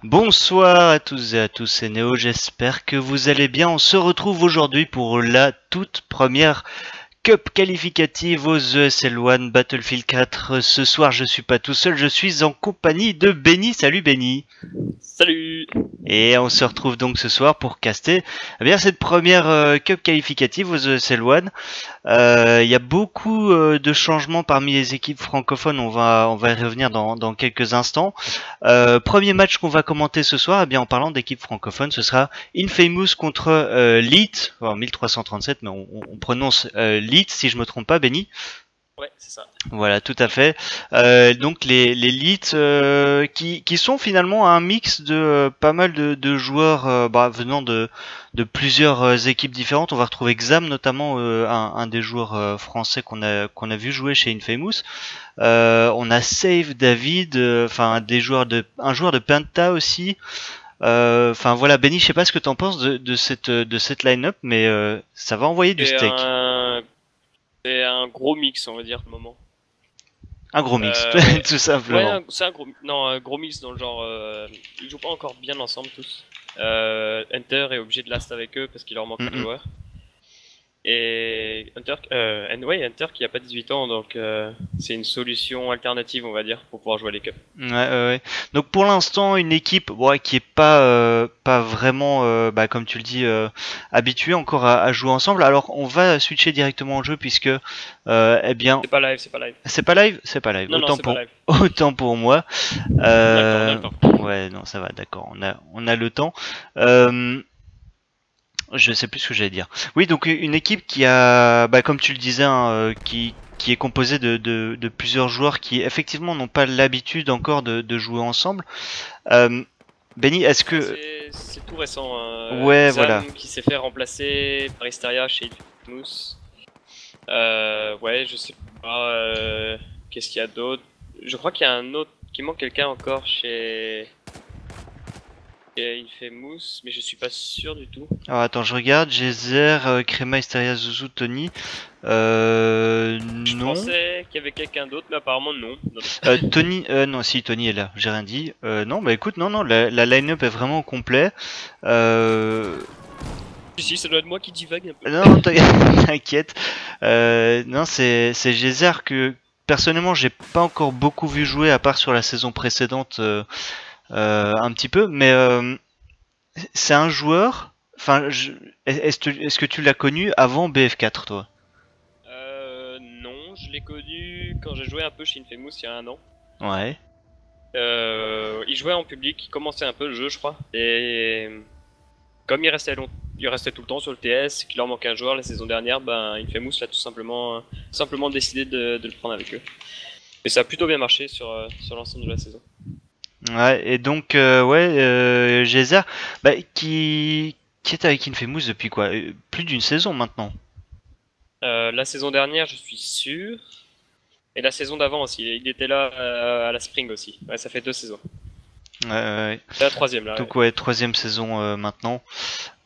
Bonsoir à tous et à tous, c'est Néo, j'espère que vous allez bien. On se retrouve aujourd'hui pour la toute première Cup qualificative aux ESL One Battlefield 4. Ce soir, je suis pas tout seul, je suis en compagnie de Benny. Salut Benny. Salut. Et on se retrouve donc ce soir pour caster cette première Cup qualificative aux ESL One. Il y a beaucoup de changements parmi les équipes francophones, on va y revenir dans quelques instants. Premier match qu'on va commenter ce soir, en parlant d'équipes francophones, ce sera Infamous contre Leet, 1337, mais on prononce Leet si je me trompe pas, Benny. Ouais, c'est ça. Voilà, tout à fait. Donc les Leet qui sont finalement un mix de pas mal de joueurs venant de plusieurs équipes différentes. On va retrouver Xam notamment, un des joueurs français qu'on a vu jouer chez Infamous. On a Save David, un joueur de Penta aussi. Voilà, Benny, je sais pas ce que t'en penses de cette line-up, mais ça va envoyer du steak. C'est un gros mix, on va dire, pour le moment. Un gros mix, tout simplement. Ouais, c'est un gros mix dans le genre. Ils jouent pas encore bien ensemble tous. Hunter est obligé de last avec eux parce qu'il leur manque un joueur. Et Hunter qui a pas 18 ans, donc c'est une solution alternative, on va dire, pour pouvoir jouer à les cups. Ouais. Donc pour l'instant, une équipe qui est pas vraiment, comme tu le dis, habituée encore à jouer ensemble. Alors on va switcher directement au jeu puisque, C'est pas live. C'est pas live. Non, c'est pas live. Autant pour moi. On a le temps. Ouais, non, ça va, d'accord. On a le temps. Je sais plus ce que j'allais dire. Oui, donc une équipe qui a, comme tu le disais, qui est composée de plusieurs joueurs qui effectivement n'ont pas l'habitude encore de jouer ensemble. Benny, est-ce que... C'est tout récent. Ouais, Xam, voilà. qui s'est fait remplacer par Hysteria chez Infamous. Ouais, je sais pas. Qu'est-ce qu'il y a d'autre? Je crois qu'il y a un autre qui manque quelqu'un encore chez Infamous, mais je suis pas sûr du tout. Alors attends, je regarde. Geyser, Crema, Hysteria, Zuzu, Tony. Je Non. pensais qu'il y avait quelqu'un d'autre, mais apparemment non. Tony, non, si Tony est là, j'ai rien dit. Non, écoute, non, la line-up est vraiment au complet. Si, ça doit être moi qui divague un peu. Non, t'inquiète. Non, c'est Geyser que personnellement j'ai pas encore beaucoup vu jouer à part sur la saison précédente, un petit peu, mais c'est un joueur. Enfin, est-ce que tu l'as connu avant BF4, toi? Non, je l'ai connu quand j'ai joué un peu chez Infamous il y a un an. Ouais. Il jouait en public, il commençait un peu le jeu, je crois. Et comme il restait tout le temps sur le TS, qu'il leur manquait un joueur la saison dernière, Infamous a tout simplement décidé de le prendre avec eux. Et ça a plutôt bien marché sur l'ensemble de la saison. Ouais, et donc, Geyser, qui est avec Infamous depuis quoi? Plus d'une saison maintenant. La saison dernière, je suis sûr. Et la saison d'avant aussi. Il était là à la Spring aussi. Ouais, ça fait 2 saisons. Ouais. C'est la 3ème là. Donc ouais, 3ème saison maintenant.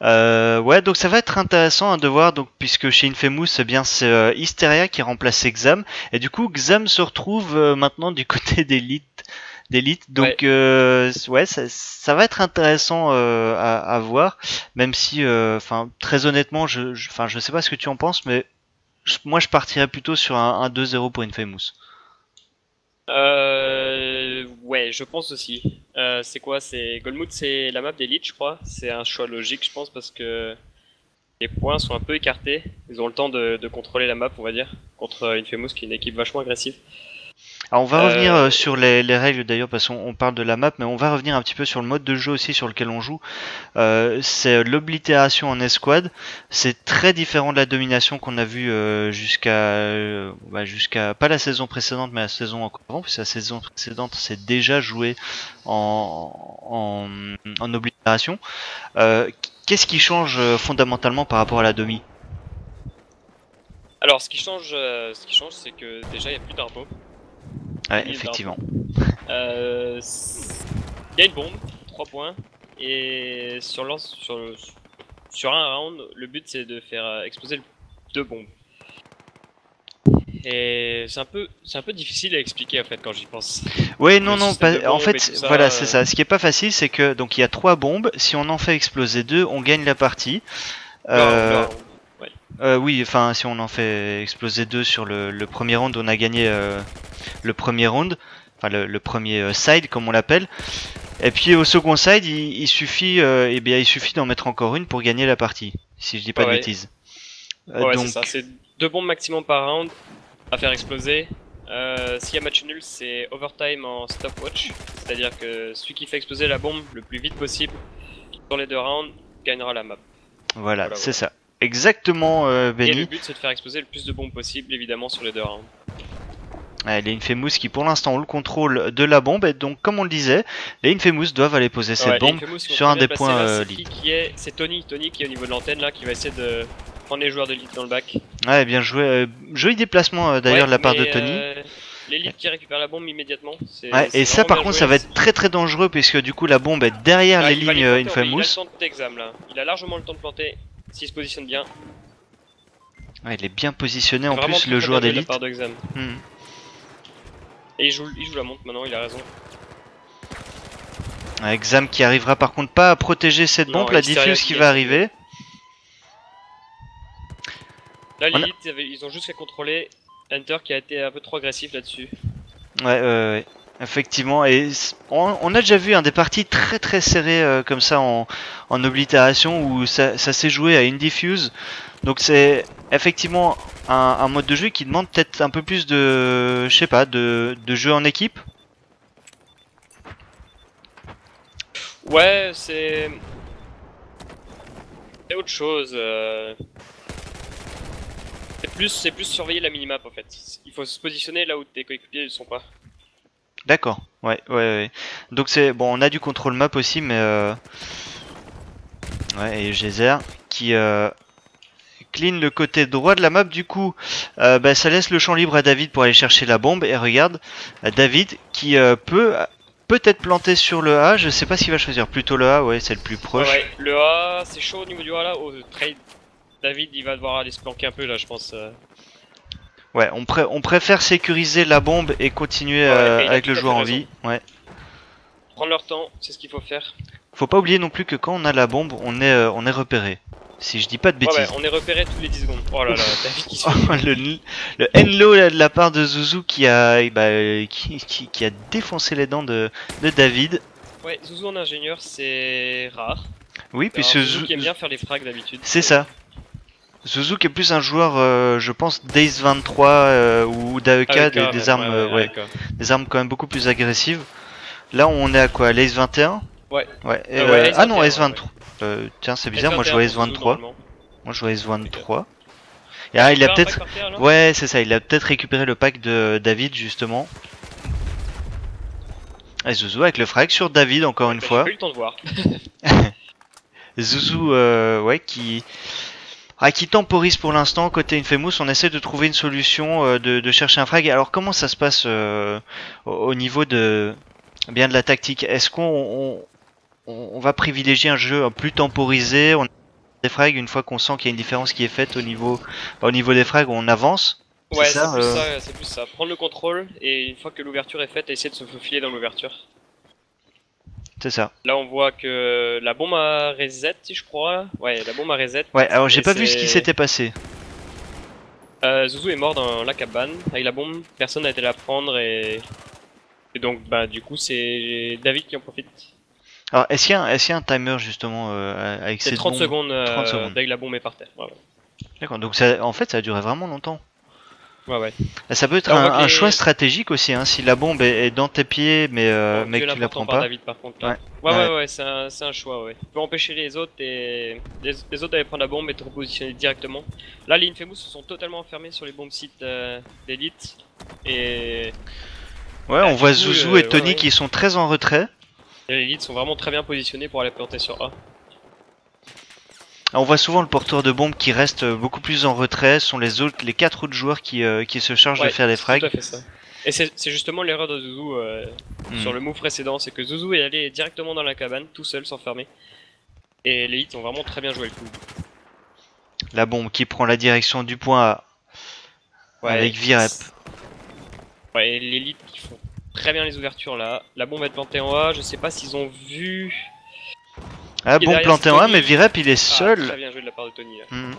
Donc ça va être intéressant de voir, donc puisque chez Infamous, c'est Hysteria qui remplace Xam, et du coup Xam se retrouve maintenant du côté d'Elite. Donc ça va être intéressant à voir, même si, très honnêtement, je sais pas ce que tu en penses, mais moi je partirais plutôt sur un 2-0 pour Infamous. Ouais, je pense aussi. C'est quoi? C'est Goldmood, c'est la map d'Elite, je crois. C'est un choix logique, je pense, parce que les points sont un peu écartés. Ils ont le temps de contrôler la map, on va dire, contre Infamous, qui est une équipe vachement agressive. Alors on va revenir sur les règles d'ailleurs, parce qu'on parle de la map, mais on va revenir un petit peu sur le mode de jeu aussi sur lequel on joue. C'est l'oblitération en escouade. C'est très différent de la domination qu'on a vu jusqu'à pas la saison précédente, mais la saison encore avant, puisque la saison précédente c'est déjà joué en oblitération. Qu'est-ce qui change fondamentalement par rapport à la domi? Alors, ce qui change, c'est que déjà il n'y a plus d'arbo. Ouais, effectivement. Il y a une bombe, 3 points, et sur un round, le but c'est de faire exploser 2 bombes. Et c'est un peu difficile à expliquer en fait quand j'y pense. Ouais, non, le non, système de en bombes et fait, tout ça, voilà, c'est ça. Ce qui est pas facile, c'est que donc il y a 3 bombes. Si on en fait exploser 2, on gagne la partie. le round, ouais. Oui, enfin, si on en fait exploser 2 sur le premier round, on a gagné le premier round. Enfin, le premier side, comme on l'appelle. Et puis au second side, il suffit, eh bien, il suffit d'en mettre encore une pour gagner la partie. Si je dis pas de Ouais, bêtises. ouais, c'est Donc, ça. C'est 2 bombes maximum par round à faire exploser. S'il y a match nul, c'est overtime en stopwatch. C'est-à-dire que celui qui fait exploser la bombe le plus vite possible sur les 2 rounds gagnera la map. voilà, c'est Voilà. ça. Exactement, Et le Benny. but, c'est de faire exploser le plus de bombes possible, évidemment, sur les 2 rounds. Les Infamous qui pour l'instant ont le contrôle de la bombe, et donc comme on le disait, les Infamous doivent aller poser cette Ouais, bombe Infamous, ils vont sur très un bien des placer, points là, lead. c'est Tony qui est au niveau de l'antenne là, qui va essayer de prendre les joueurs de lead dans le back. Ouais, bien joué. Joli déplacement d'ailleurs de la part de mais, Tony. L'élite qui récupère la bombe immédiatement. Ouais, et ça par contre ça va être très très dangereux puisque du coup la bombe est derrière les lignes Il a le Infamous. temps d'exam là. Il a largement le temps de planter s'il se positionne bien. Ouais, il est bien positionné en Vraiment plus très, le très joueur bien joué de la d'élite. part d'Exam. Hmm. Et il joue la montre maintenant, il a raison. Exam qui arrivera par contre pas à protéger cette Non, bombe, la il sait rien diffuse qui qu'il va a arriver. Là, On a- l'élite, ils ont juste qu'à contrôler Hunter qui a été un peu trop agressif là-dessus. Ouais, effectivement. Et on a déjà vu des parties très très serrées comme ça en oblitération où ça s'est joué à une diffuse. Donc c'est effectivement un mode de jeu qui demande peut-être un peu plus de, je sais pas, de jeu en équipe. Ouais, c'est autre chose. C'est plus surveiller la minimap en fait. Il faut se positionner là où tes coéquipiers ne sont pas. D'accord, ouais. Donc c'est bon, on a du contrôle map aussi, mais ouais, et Geyser qui clean le côté droit de la map. Du coup, bah, ça laisse le champ libre à David pour aller chercher la bombe. Et regarde, David qui peut peut-être planter sur le A. Je sais pas s'il va choisir plutôt le A. Ouais, c'est le plus proche. Ouais, le A, c'est chaud au niveau du A là. Au trade, David il va devoir aller se planquer un peu là, je pense. Ouais, on préfère sécuriser la bombe et continuer Et avec le tout à joueur fait en raison. vie. Ouais. Prendre leur temps, c'est ce qu'il faut faire. Faut pas oublier non plus que quand on a la bombe, on est repéré. Si je dis pas de bêtises. Ouais, on est repéré tous les 10 secondes. Oh là là, David qui se le Enlo là, de la part de Zuzu qui a qui a défoncé les dents de David. Ouais, Zuzu en ingénieur, c'est rare. Oui, puisque Zuzu qui aime bien faire les frags d'habitude. c'est ça. Zuzu qui est plus un joueur, je pense, Days 23 ou d'AEK, des armes, des armes quand même beaucoup plus agressives. Là, on est à quoi, l'Ace 21? Ouais. Ouais. Ace Non, 21, Ace 23. Tiens, c'est bizarre. Moi, je vois Ace 23. Moi, je vois Ace 23. Et il a peut-être. Ouais, c'est ça. Il a peut-être récupéré le pack de David justement. Et Zuzu avec le frag sur David encore une fois. J'ai pas eu le temps de voir. Zuzu, ouais, qui temporise pour l'instant côté Infamous. On essaie de trouver une solution, de chercher un frag. Alors comment ça se passe au niveau de la tactique? Est-ce qu'on va privilégier un jeu plus temporisé? On a des frags une fois qu'on sent qu'il y a une différence qui est faite au niveau des frags, on avance. Ouais, c'est plus ça. Prendre le contrôle et une fois que l'ouverture est faite, essayer de se faufiler dans l'ouverture. C'est ça. Là, on voit que la bombe a reset, je crois. Ouais, la bombe a reset. Ouais, alors j'ai pas vu ce qui s'était passé. Zuzu est mort dans la cabane avec la bombe. Personne n'a été la prendre et donc, bah, du coup, c'est David qui en profite. Alors, est-ce qu'il y a un timer justement avec C'est cette 30 bombe secondes, 30 secondes. dès que la bombe est par terre. Ouais. D'accord, donc ça, en fait, ça a duré vraiment longtemps. Ouais. Ça peut être un choix stratégique aussi, hein, si la bombe est dans tes pieds, mais que tu la prends pas. David, par contre, là. Ouais, c'est un choix, ouais. Tu peux empêcher les autres et les autres d'aller prendre la bombe et te repositionner directement. Là, les Infamous se sont totalement enfermés sur les bombes sites d'élite et ouais, on voit Zuzu et Tony qui sont très en retrait. Les élites sont vraiment très bien positionnés pour aller planter sur A. On voit souvent le porteur de bombe qui reste beaucoup plus en retrait. Ce sont les 4 autres joueurs qui se chargent de faire les frags. Tout à fait ça. Et c'est justement l'erreur de Zuzu sur le move précédent, c'est que Zuzu est allé directement dans la cabane, tout seul, sans fermer. Et les hits ont vraiment très bien joué le coup. La bombe qui prend la direction du point A avec Virep. Ouais, et les hits qui font très bien les ouvertures là. La bombe va être plantée en A. Je sais pas s'ils ont vu. Ah bon, planté en A, mais Virep il est seul. Très bien joué de la part de Tony là. Mmh.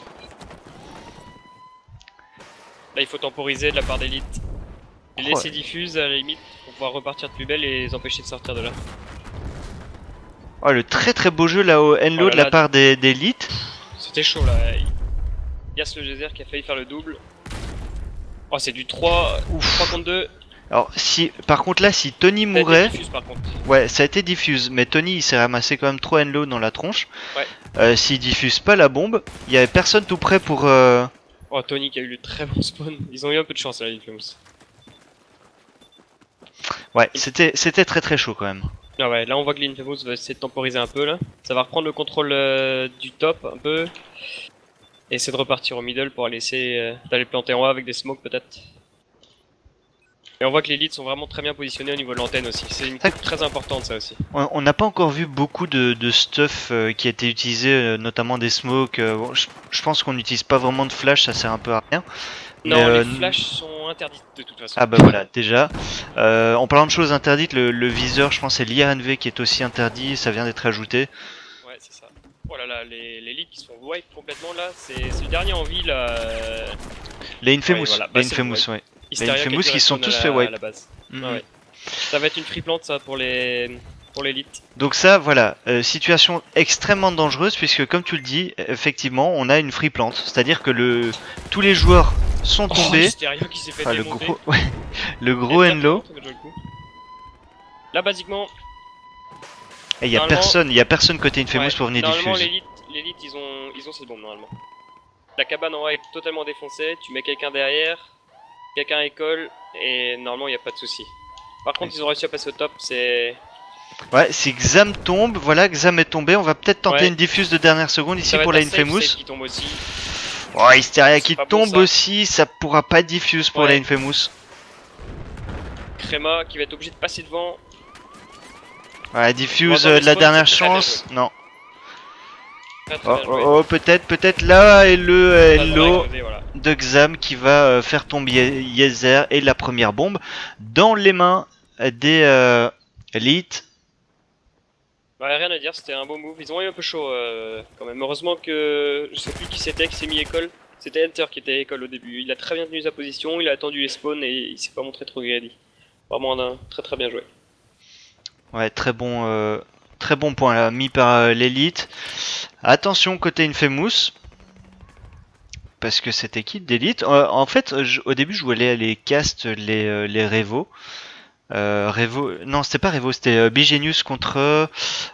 Là, il faut temporiser de la part d'Elite. Et laisser diffuse à la limite pour pouvoir repartir de plus belle et les empêcher de sortir de là. Oh, le très très beau jeu là au Enlo de la part d'Elite. C'était chaud là. Yas le geyser qui a failli faire le double. Oh, c'est du 3 contre 2. Alors, si, par contre là, si Tony mourait... Diffuse, par contre. Ouais, ça a été diffuse, mais Tony il s'est ramassé quand même 3 Enlo dans la tronche. Ouais. S'il diffuse pas la bombe, il y avait personne tout prêt pour... Oh, Tony qui a eu le très bon spawn. Ils ont eu un peu de chance là, l'Infamous. Ouais, c'était très très chaud quand même. Ah ouais, là on voit que l'Infamous va essayer de temporiser un peu là. Ça va reprendre le contrôle du top un peu. Et essayer de repartir au middle pour essayer d'aller planter en A avec des smokes peut-être. Et on voit que les leads sont vraiment très bien positionnés au niveau de l'antenne aussi. C'est une coupe très importante ça aussi. On n'a pas encore vu beaucoup de stuff qui a été utilisé, notamment des smokes. Bon, je pense qu'on n'utilise pas vraiment de flash, ça sert un peu à rien. Non, les flashs sont interdites de toute façon. Ah bah voilà, déjà. En parlant de choses interdites, le viseur, je pense c'est l'IRNV qui est aussi interdit, ça vient d'être ajouté. Ouais, c'est ça. Oh là là, les leads qui sont wipe complètement là, c'est le dernier en vie là. Les Infamous, ouais, voilà. les Infamous, ouais. Les Infamous qui sont tous fait wipe. Ouais. Ça va être une free plante ça pour l'élite. Donc ça, voilà, situation extrêmement dangereuse puisque comme tu le dis, effectivement, on a une free plante. C'est-à-dire que tous les joueurs sont tombés. Qui s'est fait le gros Enlo. Là, basiquement. Et il y a personne côté Infamous pour venir diffuser. Normalement, l'élite, ils ont cette bombe normalement. La cabane en haut est totalement défoncée. Tu mets quelqu'un derrière, quelqu'un école et normalement il n'y a pas de souci. Par contre, ils ont réussi à passer au top, c'est... Ouais, si Xam tombe, voilà, Xam est tombé, on va peut-être tenter une diffuse de dernière seconde ici pour la Infamous. Qui tombe aussi. Oh, Hysteria qui tombe aussi, ça pourra pas diffuse pour la Infamous. Créma qui va être obligé de passer devant. Ouais, diffuse de la dernière chance, non. Oh, peut-être là et le Hello de Xam qui va faire tomber Yezer et la première bombe dans les mains des Elite. Bah, rien à dire, c'était un beau move. Ils ont eu un peu chaud quand même. Heureusement que je sais plus qui c'était qui s'est mis école. C'était Enter qui était école au début. Il a très bien tenu sa position, il a attendu les spawns et il s'est pas montré trop greedy. Vraiment très bien joué. Ouais, très bon point là, mis par l'élite. Attention côté Infamous. Parce que cette équipe d'élite, en fait, au début je voulais les cast les Revo. Non, c'était pas Revo, c'était Bigenius contre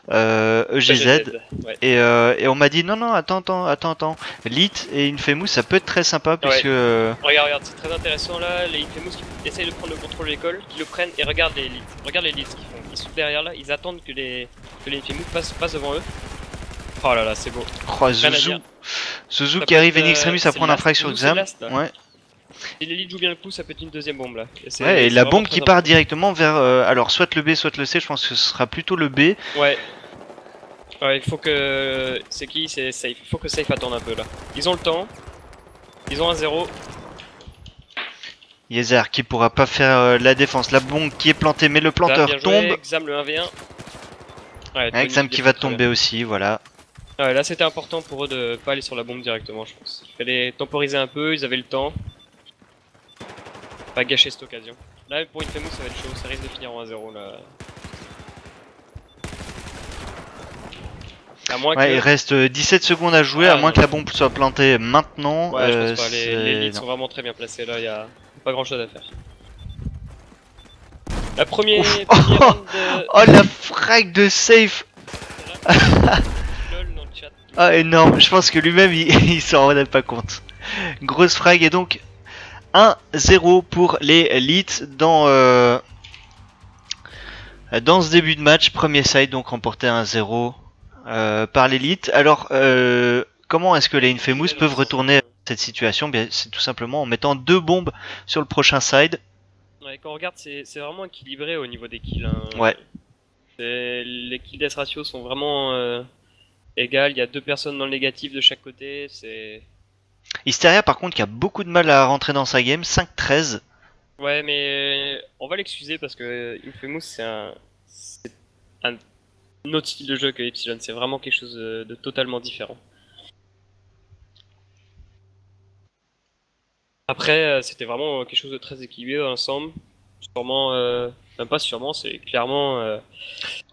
EGZ. Ouais. Et on m'a dit non, attends. Elite et Infamous, ça peut être très sympa puisque. Regarde, c'est très intéressant là. Les Infamous qui essayent de prendre le contrôle de l'école, qui le prennent et regarde les Elites. Regarde les Elites ce qu'ils font. Ils sont derrière là, ils attendent que les Infamous passent devant eux. Oh là là, c'est beau. Oh, Zuzu qui arrive in extremis à prendre un frag sur Xam. Ouais. Si l'élite joue bien le coup, ça peut être une deuxième bombe là. Et la bombe qui part directement vers alors soit le B soit le C, je pense que ce sera plutôt le B. Ouais, il faut que... C'est qui? C'est Safe. Il faut que Safe attende un peu là. Ils ont le temps. Ils ont un 0. Yezer qui pourra pas faire la défense. La bombe qui est plantée mais le planteur tombe. Xam le 1v1. Ouais, Xam qui va tomber aussi, voilà. Ouais, là c'était important pour eux de pas aller sur la bombe directement, je pense. Il fallait temporiser un peu, ils avaient le temps. Pas gâcher cette occasion. Là pour Infamous ça va être chaud, ça risque de finir en 1-0 là. À moins il reste 17 secondes à jouer, à moins que la bombe soit plantée maintenant. Ouais, je pense pas, les leads sont vraiment très bien placés là, il y a pas grand chose à faire. La première round de... Oh la frag de Safe. Ah énorme, je pense que lui-même il s'en rendait pas compte. Grosse frag et donc 1-0 pour les Elites dans ce début de match. Premier side donc remporté 1-0 par l'Elite. Alors comment est-ce que les Infamous peuvent retourner cette situation? Bien, c'est tout simplement en mettant 2 bombes sur le prochain side. Ouais, quand on regarde c'est vraiment équilibré au niveau des kills. Hein. Ouais. Les kill death ratios sont vraiment égal, il y a 2 personnes dans le négatif de chaque côté, c'est... Hysteria par contre qui a beaucoup de mal à rentrer dans sa game, 5-13. Ouais, mais on va l'excuser parce que Infamous c'est un autre style de jeu que Epsilon. C'est vraiment quelque chose de totalement différent. Après, c'était vraiment quelque chose de très équilibré dans l'ensemble. Sûrement, même pas sûrement, c'est clairement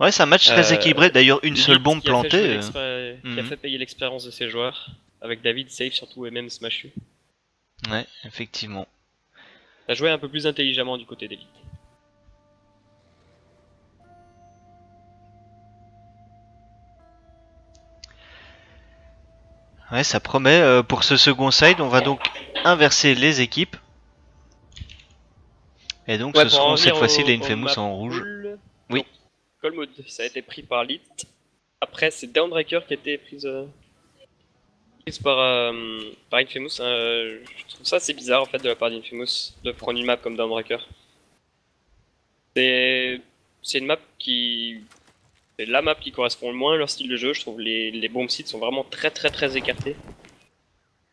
Ouais, c'est un match très équilibré. D'ailleurs, une seule Elite bombe qui a fait jouer plantée. qui a fait payer l'expérience de ses joueurs, avec David Safe surtout et même Smashu. Ouais, effectivement. T'as joué un peu plus intelligemment du côté d'Elite. Ouais, ça promet. Pour ce second side, on va donc inverser les équipes. Et donc, Ouais, ce pour en seront cette revenir fois-ci les au Infamous map en rouge. pool, Oui. donc, Colmode, ça a été pris par Elite. Après, c'est Downbreaker qui a été prise par Infamous. Je trouve ça assez bizarre en fait de la part d'Infamous de prendre une map comme Downbreaker. C'est une map qui. C'est la map qui correspond le moins à leur style de jeu. Je trouve les bomb sites sont vraiment très écartés.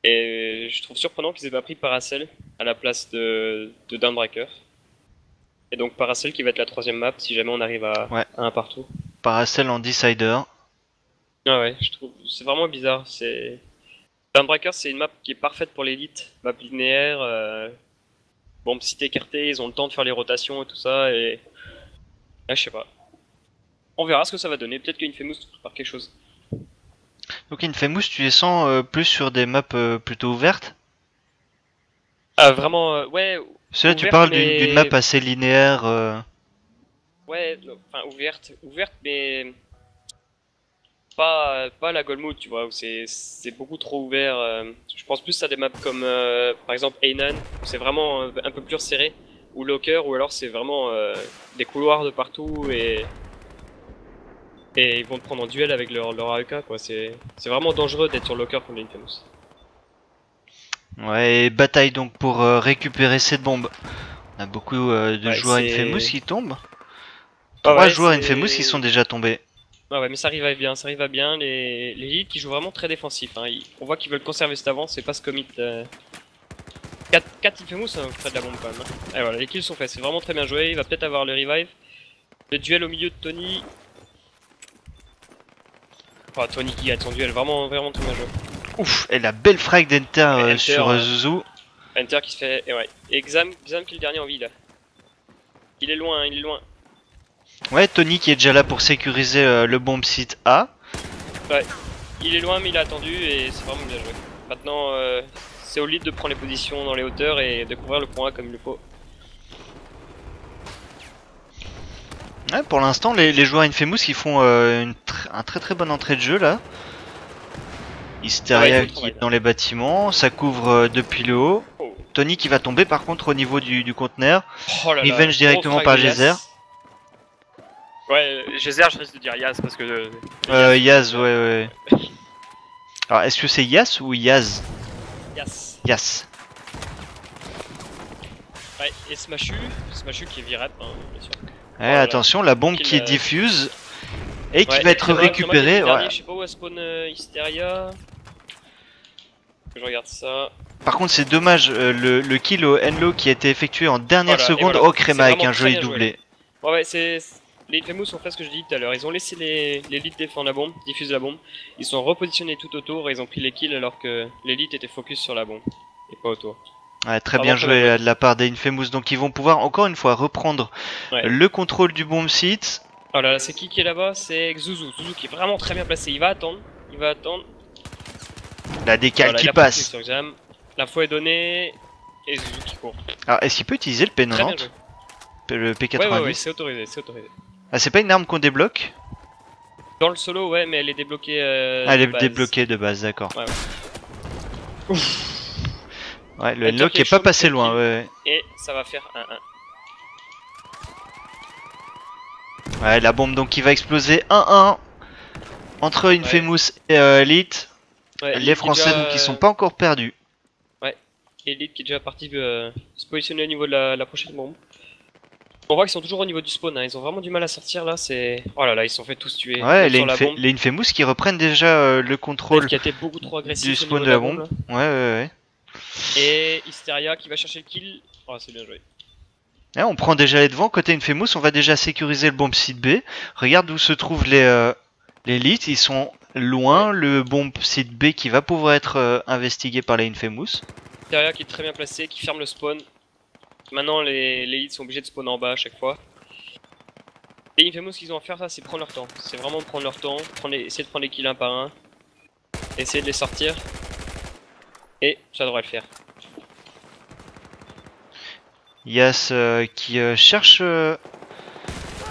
Et je trouve surprenant qu'ils aient pas pris Paracel à la place de Downbreaker. Et donc Paracel qui va être la troisième map si jamais on arrive à un partout. Paracel en Decider. Ah ouais, je trouve c'est vraiment bizarre. Downbreaker c'est une map qui est parfaite pour l'élite, map linéaire. Bomb site écarté, ils ont le temps de faire les rotations et tout ça et je sais pas. On verra ce que ça va donner. Peut-être qu'Infamous prépare quelque chose. Donc Infamous, tu les sens plus sur des maps plutôt ouvertes? Ah vraiment, ouais. Cela, tu parles d'une map assez linéaire. Ouais, enfin ouverte, mais pas la Goldmood, tu vois, où c'est beaucoup trop ouvert. Je pense plus à des maps comme par exemple Einan, où c'est vraiment un peu plus resserré, ou Locker, ou alors c'est vraiment des couloirs de partout et ils vont te prendre en duel avec leur AEK, quoi. C'est vraiment dangereux d'être sur Locker contre Infamous. Ouais, et bataille donc pour récupérer cette bombe. On a beaucoup de joueurs Infamous qui tombent. 3 joueurs Infamous qui sont déjà tombés. Ah ouais, mais ça arrive bien, Les leads qui jouent vraiment très défensif. Hein. On voit qu'ils veulent conserver cette avance, c'est pas ce commit. 4 Infamous, ça ferait de la bombe quand même. Hein. Et voilà, les kills sont faits, c'est vraiment très bien joué. Il va peut-être avoir le revive. Le duel au milieu de Tony. Oh, Tony qui gagne son duel, vraiment très bien joué. Ouf, et la belle frag d'Enter sur Zuzu. Enter qui se fait. Et ouais. Et Xam qui est le dernier en vie là. Il est loin, il est loin. Ouais, Tony qui est déjà là pour sécuriser le bomb site A. Ouais, il est loin mais il a attendu et c'est vraiment bien joué. Maintenant, c'est au lead de prendre les positions dans les hauteurs et de couvrir le point A comme il le faut. Ouais, pour l'instant, les joueurs Infamous qui font un très bonne entrée de jeu là. Hysteria qui est dans les bâtiments, ça couvre depuis le haut. Oh. Tony qui va tomber par contre au niveau du conteneur. Oh là Revenge là, directement par Geyser. Ouais, Geyser, je risque de dire Yaz parce que. Yaz, ouais. Alors, est-ce que c'est Yas ou Yaz? Yas. Ouais, et Smashu qui est virable, hein, bien sûr. Ouais, attention, la bombe qui diffuse et qui va être récupérée. Ouais. Je sais pas où elle spawn Hysteria. Je regarde ça. Par contre, c'est dommage, le kill au Enlo qui a été effectué en dernière seconde au Créma avec un joli doublé. Ouais, les Infamous ont fait ce que je dis tout à l'heure. Ils ont laissé les leads défendre la bombe, diffuser la bombe. Ils sont repositionnés tout autour et ils ont pris les kills alors que l'élite était focus sur la bombe et pas autour. Ouais, très bien joué de la part des Infamous. Donc ils vont pouvoir encore une fois reprendre le contrôle du bomb site. Oh là là, c'est qui est là-bas? C'est Zuzu. Zuzu qui est vraiment très bien placé. Il va attendre. La décale qui passe. L'info est donnée et Zuzu qui court. Alors est-ce qu'il peut utiliser le P90? Le P90? Ouais, c'est autorisé. Ah, c'est pas une arme qu'on débloque? Dans le solo, ouais, mais elle est débloquée. Elle est débloquée de base, d'accord. Ouais, le Enlo qui est pas passé loin, ouais. Et ça va faire 1-1. Ouais, la bombe donc qui va exploser 1-1 entre Infamous et Elite. Ouais, les Français donc qui sont pas encore perdus. Ouais, Elite qui est déjà parti se positionner au niveau de la prochaine bombe. On voit qu'ils sont toujours au niveau du spawn, hein. Ils ont vraiment du mal à sortir là, c'est... Oh là là, ils se sont fait tous tuer. Ouais, les Infamous qui reprennent déjà le contrôle qui a été beaucoup trop agressif du spawn de la bombe. Ouais. Et Hysteria qui va chercher le kill. Oh, c'est bien joué. On prend déjà les devants. Côté Infamous, on va déjà sécuriser le bomb site B. Regarde où se trouvent les leads. Ils sont loin. Le bomb site B qui va pouvoir être investigué par les Infamous. Derrière qui est très bien placé, qui ferme le spawn. Maintenant les leads sont obligés de spawn en bas à chaque fois. Les Infamous, ce qu'ils ont à faire, ça, c'est prendre leur temps. C'est vraiment prendre leur temps, essayer de prendre les kills un par un, essayer de les sortir. Et ça devrait le faire. Yas qui cherche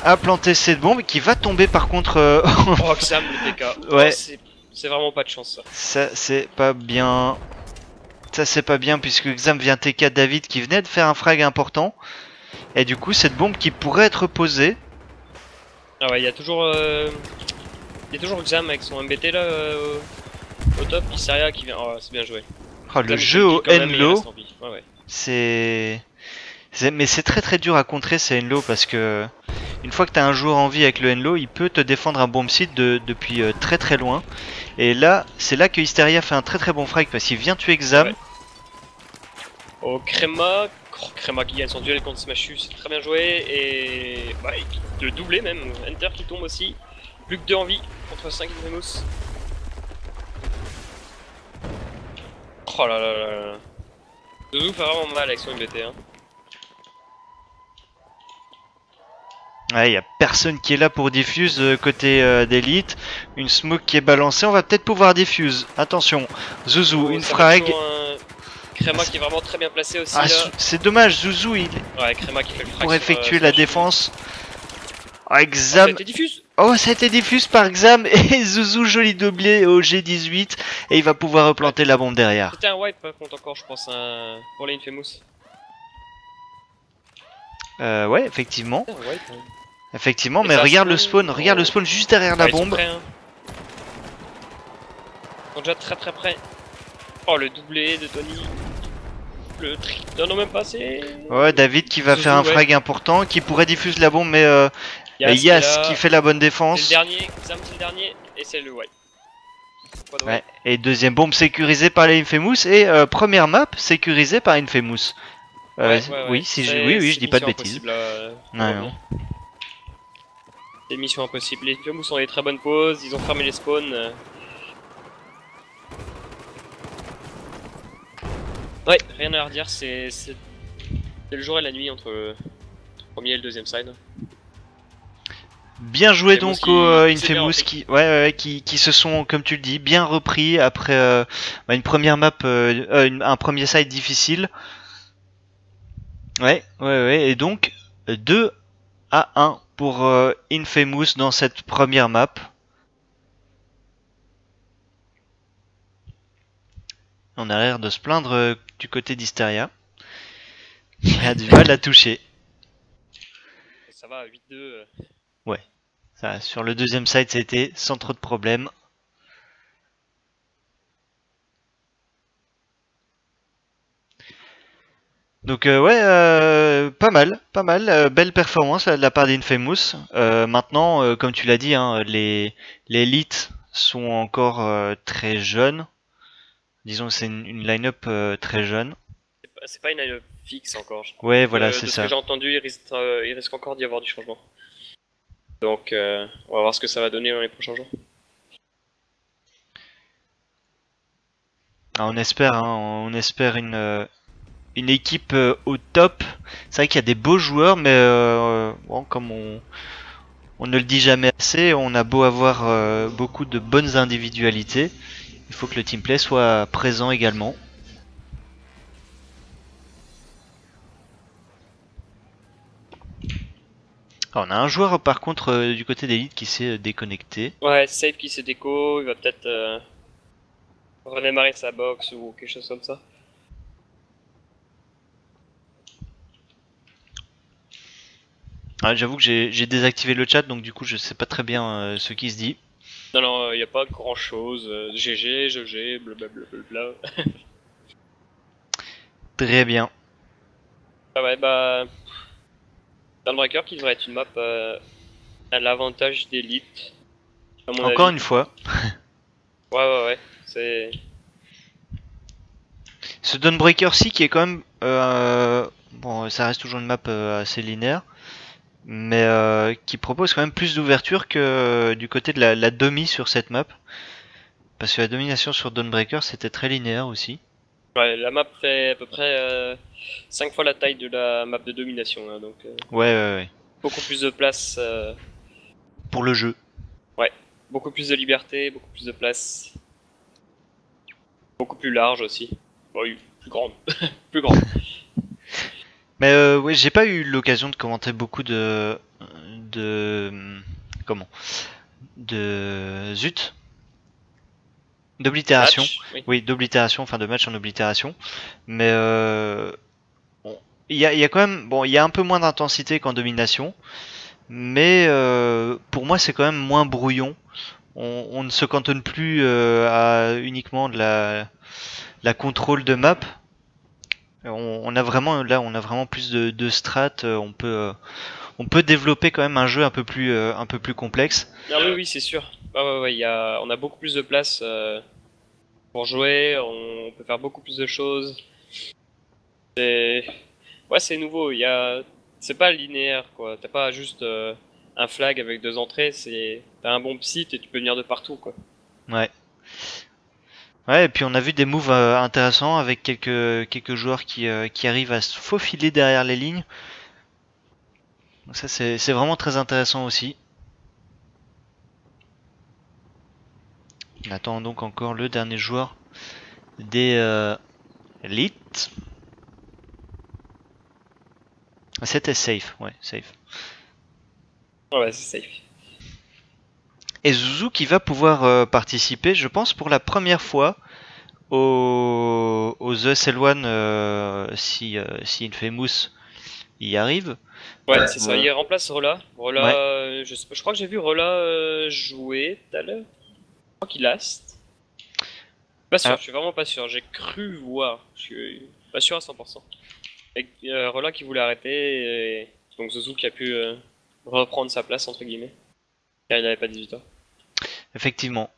à planter cette bombe, qui va tomber par contre. Oh, Xam, le TK. Ouais. Oh, c'est vraiment pas de chance, ça. Ça, c'est pas bien. Ça, c'est pas bien puisque Xam vient TK David qui venait de faire un frag important. Et du coup, cette bombe qui pourrait être posée. Ah ouais, il y a toujours Xam avec son MBT là au top, Isteria qui vient. Oh, c'est bien joué. Oh, le jeu au Enlo, ouais, ouais. mais c'est très dur à contrer ces Enlo parce que une fois que tu as un joueur en vie avec le Enlo, il peut te défendre un bomb site depuis très loin. Et là, c'est là que Hysteria fait un très bon frag parce qu'il vient tuer Xam. Ouais. Oh, Crema qui gagne son duel contre Smashu, c'est très bien joué. Et bah, de doubler même. Enter qui tombe aussi. Plus que 2 en vie contre 5 Infamous. Oh là là là là. Zouzou fait vraiment mal avec son MBT. Hein. Ouais, y a personne qui est là pour diffuse côté d'élite. Une smoke qui est balancée, on va peut-être pouvoir diffuse. Attention, Zouzou, une frag. Crema qui est vraiment très bien placé aussi. Ah, c'est dommage, Zouzou Ouais, Crema qui fait le frag pour effectuer la défense. Ah, Xam. Ça a été diffuse. Oh, ça a été diffuse par Xam et Zouzou, joli doublé au G18. Et il va pouvoir replanter la bombe derrière. C'était un wipe contre encore, je pense, pour les Infamous. Ouais, effectivement. Un wipe, hein. Effectivement, mais regarde le spawn, regarde le spawn juste derrière la bombe. Ils sont prêts, hein. Ils sont déjà très près. Oh, le doublé de Tony. Le tri. Non, même pas assez. Ouais, David qui va faire un frag important, qui pourrait diffuser la bombe, mais Yas qui fait la bonne défense. C'est le dernier, Xam c'est le dernier, et c'est le wipe. Ouais. Et deuxième bombe sécurisée par les Infamous, et première map sécurisée par Infamous. Ouais. Oui, je dis pas de bêtises. C'est mission impossible. Les Infamous ont des très bonnes pauses, ils ont fermé les spawns. Ouais, rien à redire, c'est le jour et la nuit entre le premier et le deuxième side. Bien joué donc aux Infamous qui se sont, comme tu le dis, bien repris après une première map, un premier side difficile. Ouais, et donc 2-1 pour Infamous dans cette première map. On a l'air de se plaindre du côté d'Hysteria. Il a du mal à toucher. Ça va, 8-2. Ouais, ça, sur le deuxième side, c'était sans trop de problèmes. Donc pas mal, belle performance de la part d'Infamous. Maintenant, comme tu l'as dit, hein, les élites sont encore très jeunes. Disons que c'est une line-up très jeune. C'est pas une line-up fixe encore. Ouais, voilà, c'est ça. De ce que j'ai entendu, il risque encore d'y avoir du changement. Donc on va voir ce que ça va donner dans les prochains jours. Ah, on espère une équipe au top. C'est vrai qu'il y a des beaux joueurs, mais bon, comme on ne le dit jamais assez, on a beau avoir beaucoup de bonnes individualités, il faut que le teamplay soit présent également. Alors, on a un joueur par contre du côté d'Elite qui s'est déconnecté. Ouais, Safe qui s'est déco, il va peut-être redémarrer sa box ou quelque chose comme ça. Ah, j'avoue que j'ai désactivé le chat, donc du coup je sais pas très bien ce qui se dit. Non, il n'y a pas grand chose. GG, GG, blablabla. Très bien. Ah ouais, bah. Dawnbreaker qui devrait être une map à l'avantage d'élite. Encore une fois. Ouais. C'est. Ce Dawnbreaker-ci qui est quand même Bon, ça reste toujours une map assez linéaire, mais qui propose quand même plus d'ouverture que du côté de la demi sur cette map. Parce que la domination sur Dawnbreaker c'était très linéaire aussi. Ouais, la map fait à peu près 5 fois la taille de la map de domination, hein, donc Ouais. beaucoup plus de place, Pour le jeu. ouais, beaucoup plus de liberté, beaucoup plus de place, beaucoup plus large aussi. Bon, oui, plus grande, plus grande. Mais ouais, j'ai pas eu l'occasion de commenter beaucoup de comment de zut d'oblitération. Match, oui. Oui, d'oblitération, enfin de match en oblitération. Mais bon, il y a quand même bon, il y a un peu moins d'intensité qu'en domination, mais pour moi c'est quand même moins brouillon. On ne se cantonne plus à uniquement de la contrôle de map. On a vraiment là, on a vraiment plus de strat. On peut développer quand même un jeu un peu plus complexe. Ah oui, oui, c'est sûr. Ouais, on a beaucoup plus de place pour jouer, on peut faire beaucoup plus de choses. Ouais, c'est nouveau, c'est pas linéaire, quoi. T'as pas juste un flag avec 2 entrées, t'as un bon psy et tu peux venir de partout, quoi. Ouais. Ouais, et puis on a vu des moves intéressants avec quelques joueurs qui arrivent à se faufiler derrière les lignes. Donc ça c'est vraiment très intéressant aussi. On attend donc encore le dernier joueur des Elite. C'était safe, ouais, safe. Ouais, c'est safe. Et Zuzu qui va pouvoir participer, je pense, pour la première fois aux ESL1 si Infamous y arrive. Ouais, c'est ça, il remplace Rola. Rola, Ouais. je crois que j'ai vu Rola jouer tout à l'heure. Je crois qu'il last. Pas sûr, Ah. je suis vraiment pas sûr. J'ai cru voir, je suis pas sûr à 100%. Et Rola qui voulait arrêter, et donc Zuzu qui a pu reprendre sa place, entre guillemets. Car il n'avait pas 18 ans. Effectivement.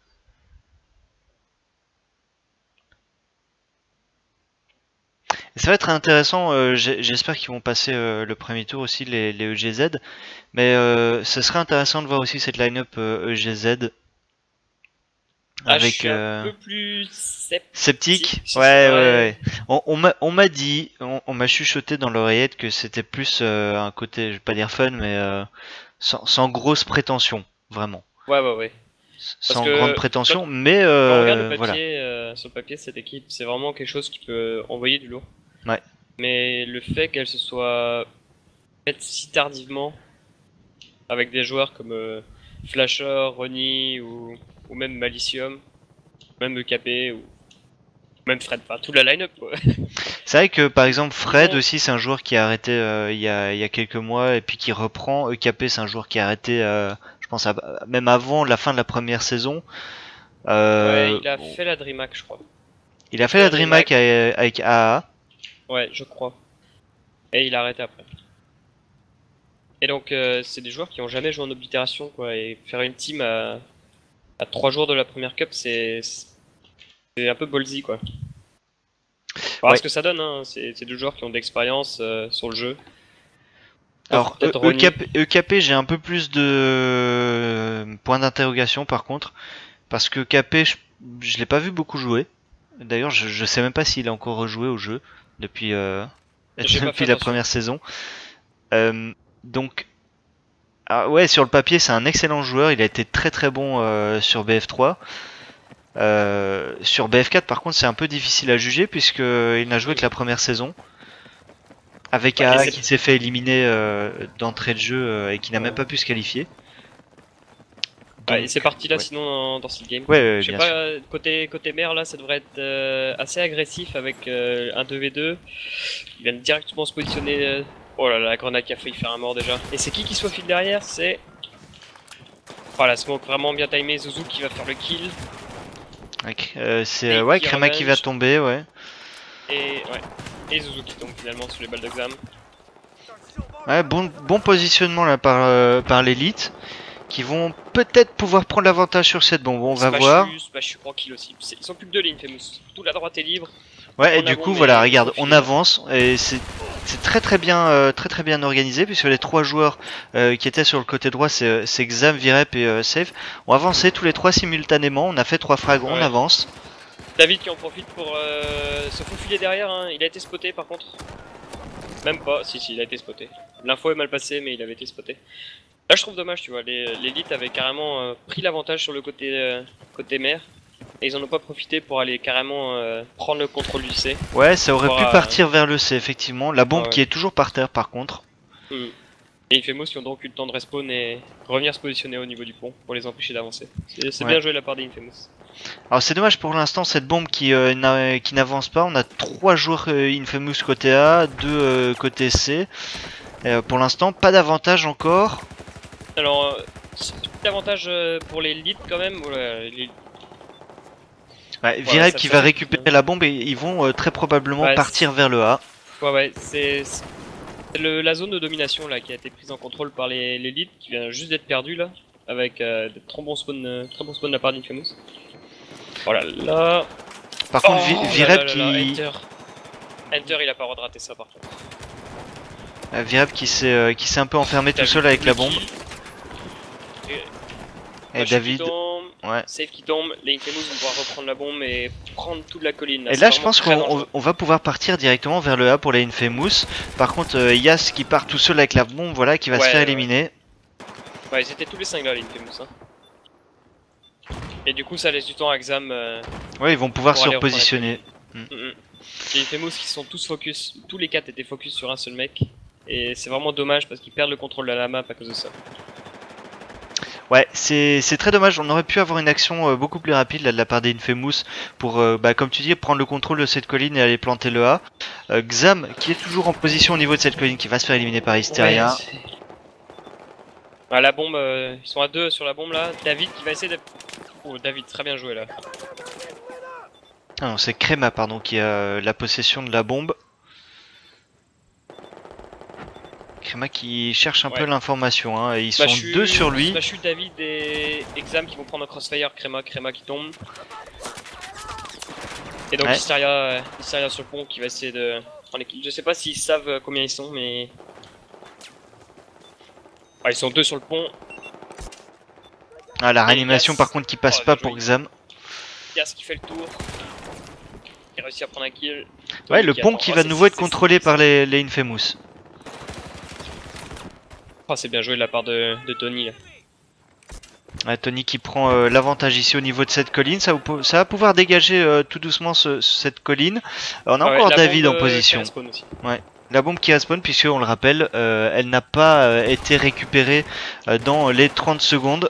Et ça va être intéressant, j'espère qu'ils vont passer le premier tour aussi, les EGZ. Mais ce serait intéressant de voir aussi cette line-up EGZ. Ah, je Avec suis un peu plus sceptique. sur Ouais. On m'a dit, on m'a chuchoté dans l'oreillette que c'était plus un côté, je vais pas dire fun, mais sans grosse prétention, vraiment. Ouais. Parce Sans que grande prétention, mais quand on regarde le voilà. papier, sur le papier, cette équipe, c'est vraiment quelque chose qui peut envoyer du lourd. Ouais. Mais le fait qu'elle se soit faite si tardivement, avec des joueurs comme Flasher, Ronnie ou même Malicium, même EKP ou même Fred, enfin toute la line-up quoi. C'est vrai que par exemple Fred Ils ont- aussi c'est un joueur qui a arrêté il y a quelques mois et puis qui reprend. EKP c'est un joueur qui a arrêté je pense même avant la fin de la première saison. Ouais, il a Bon, fait la DreamHack, je crois. il a fait la DreamHack avec AA. Ouais, je crois. Et il a arrêté après. Et donc, c'est des joueurs qui ont jamais joué en oblitération, quoi. Et faire une team à 3 jours de la première cup, c'est un peu ballsy, quoi. Voilà ce que ça donne, hein. C'est deux joueurs qui ont de l'expérience sur le jeu. Alors Peut-être Ronnie. EKP j'ai un peu plus de points d'interrogation par contre parce que EKP je l'ai pas vu beaucoup jouer. D'ailleurs je sais même pas s'il a encore rejoué au jeu depuis J'ai pas depuis fait la attention. première saison. Donc ouais sur le papier c'est un excellent joueur, il a été très bon sur BF3. Sur BF4 par contre c'est un peu difficile à juger puisque il n'a joué que la première saison. Avec Ouais, AA et qui s'est fait éliminer d'entrée de jeu et qui n'a même pas pu se qualifier. Ouais, et c'est parti là ouais. sinon dans cette game. Ouais, Je sais bien pas, sûr. côté mer là, ça devrait être assez agressif avec un 2v2. Ils viennent directement se positionner. Oh là là, la grenade qui a failli faire un mort déjà. Et c'est qui se faufile derrière? C'est. Voilà, smoke vraiment bien timé. Zuzu qui va faire le kill. C'est Et ouais, qui Créma qui va revenge. tomber, ouais. Et Zuzu qui tombe finalement sur les balles d'exam. Ouais, bon positionnement là par l'élite, qui vont peut-être pouvoir prendre l'avantage sur cette bombe. On va voir. Smash prend kill aussi. Ils sont plus que 2 lignes, Famous. Tout la droite est libre. Ouais, et En du avant, coup mais voilà, il regarde, faut on filer. avance et c'est très bien organisé puisque les 3 joueurs qui étaient sur le côté droit, c'est Xam, Virep et Safe, ont avancé tous les 3 simultanément. On a fait 3 frags, on avance. David qui en profite pour se faufiler derrière, hein. Il a été spoté par contre. Même pas, si il a été spoté. L'info est mal passée mais il avait été spoté. Là je trouve dommage, tu vois, l'élite avait carrément pris l'avantage sur le côté mer. Et ils en ont pas profité pour aller carrément prendre le contrôle du C. Ouais, ça aurait pu partir vers le C, effectivement. La bombe qui est toujours par terre, par contre. Et Infamous qui ont donc eu le temps de respawn et revenir se positionner au niveau du pont pour les empêcher d'avancer. C'est bien joué de la part des Infamous. Alors c'est dommage pour l'instant, cette bombe qui n'avance pas. On a 3 joueurs Infamous côté A, 2 côté C. Pour l'instant, pas d'avantage encore. Alors, petit avantage pour les leads quand même. Voilà, Ouais, Virep qui va récupérer la bombe et ils vont très probablement partir vers le A. Ouais, c'est la zone de domination là qui a été prise en contrôle par les leads qui vient juste d'être perdue là, avec des très bons spawns de la part d'Infamous. Voilà, là. Par contre, Virep qui. Enter, il a pas le droit de rater ça par contre. Virep qui s'est un peu enfermé tout seul avec la bombe. Et David. Ouais. Safe qui tombe, les Infamous vont pouvoir reprendre la bombe et prendre toute la colline. Là, et là je pense qu'on va pouvoir partir directement vers le A pour les Infamous. Par contre Yas qui part tout seul avec la bombe, voilà, qui va se faire éliminer. Ouais, ils étaient tous les 5 là les Infamous. Hein. Et du coup ça laisse du temps à Xam. Ouais, ils vont pouvoir se repositionner. Les Infamous qui sont tous focus, tous les 4 étaient focus sur un seul mec. Et c'est vraiment dommage parce qu'ils perdent le contrôle de la map à cause de ça. Ouais, c'est très dommage, on aurait pu avoir une action beaucoup plus rapide là, de la part des Infamous pour, comme tu dis, prendre le contrôle de cette colline et aller planter le A. Xam qui est toujours en position au niveau de cette colline qui va se faire éliminer par Hysteria. Ouais, la bombe, ils sont à 2 sur la bombe là. David qui va essayer de... Oh David, très bien joué là. Ah non, c'est Crema pardon qui a la possession de la bombe. Crema qui cherche un peu l'information, hein. Ils sont 2 sur lui. Je suis David et Xam qui vont prendre un crossfire, Crema qui tombe. Et donc Hysteria sur le pont qui va essayer de prendre l'équipe. Je sais pas s'ils savent combien ils sont, mais... Ah, ils sont 2 sur le pont. Ah, la réanimation par contre qui passe pas pour Xam. Yas qui fait le tour. Qui réussit à prendre un kill. Ouais, le pont qui va de nouveau être contrôlé par les Infamous. Oh, c'est bien joué de la part de Tony là. Ouais, Tony qui prend l'avantage ici au niveau de cette colline, ça va pouvoir dégager tout doucement cette colline. On a encore David en position. Ouais, la bombe qui respawn puisque on le rappelle, elle n'a pas été récupérée dans les 30 secondes.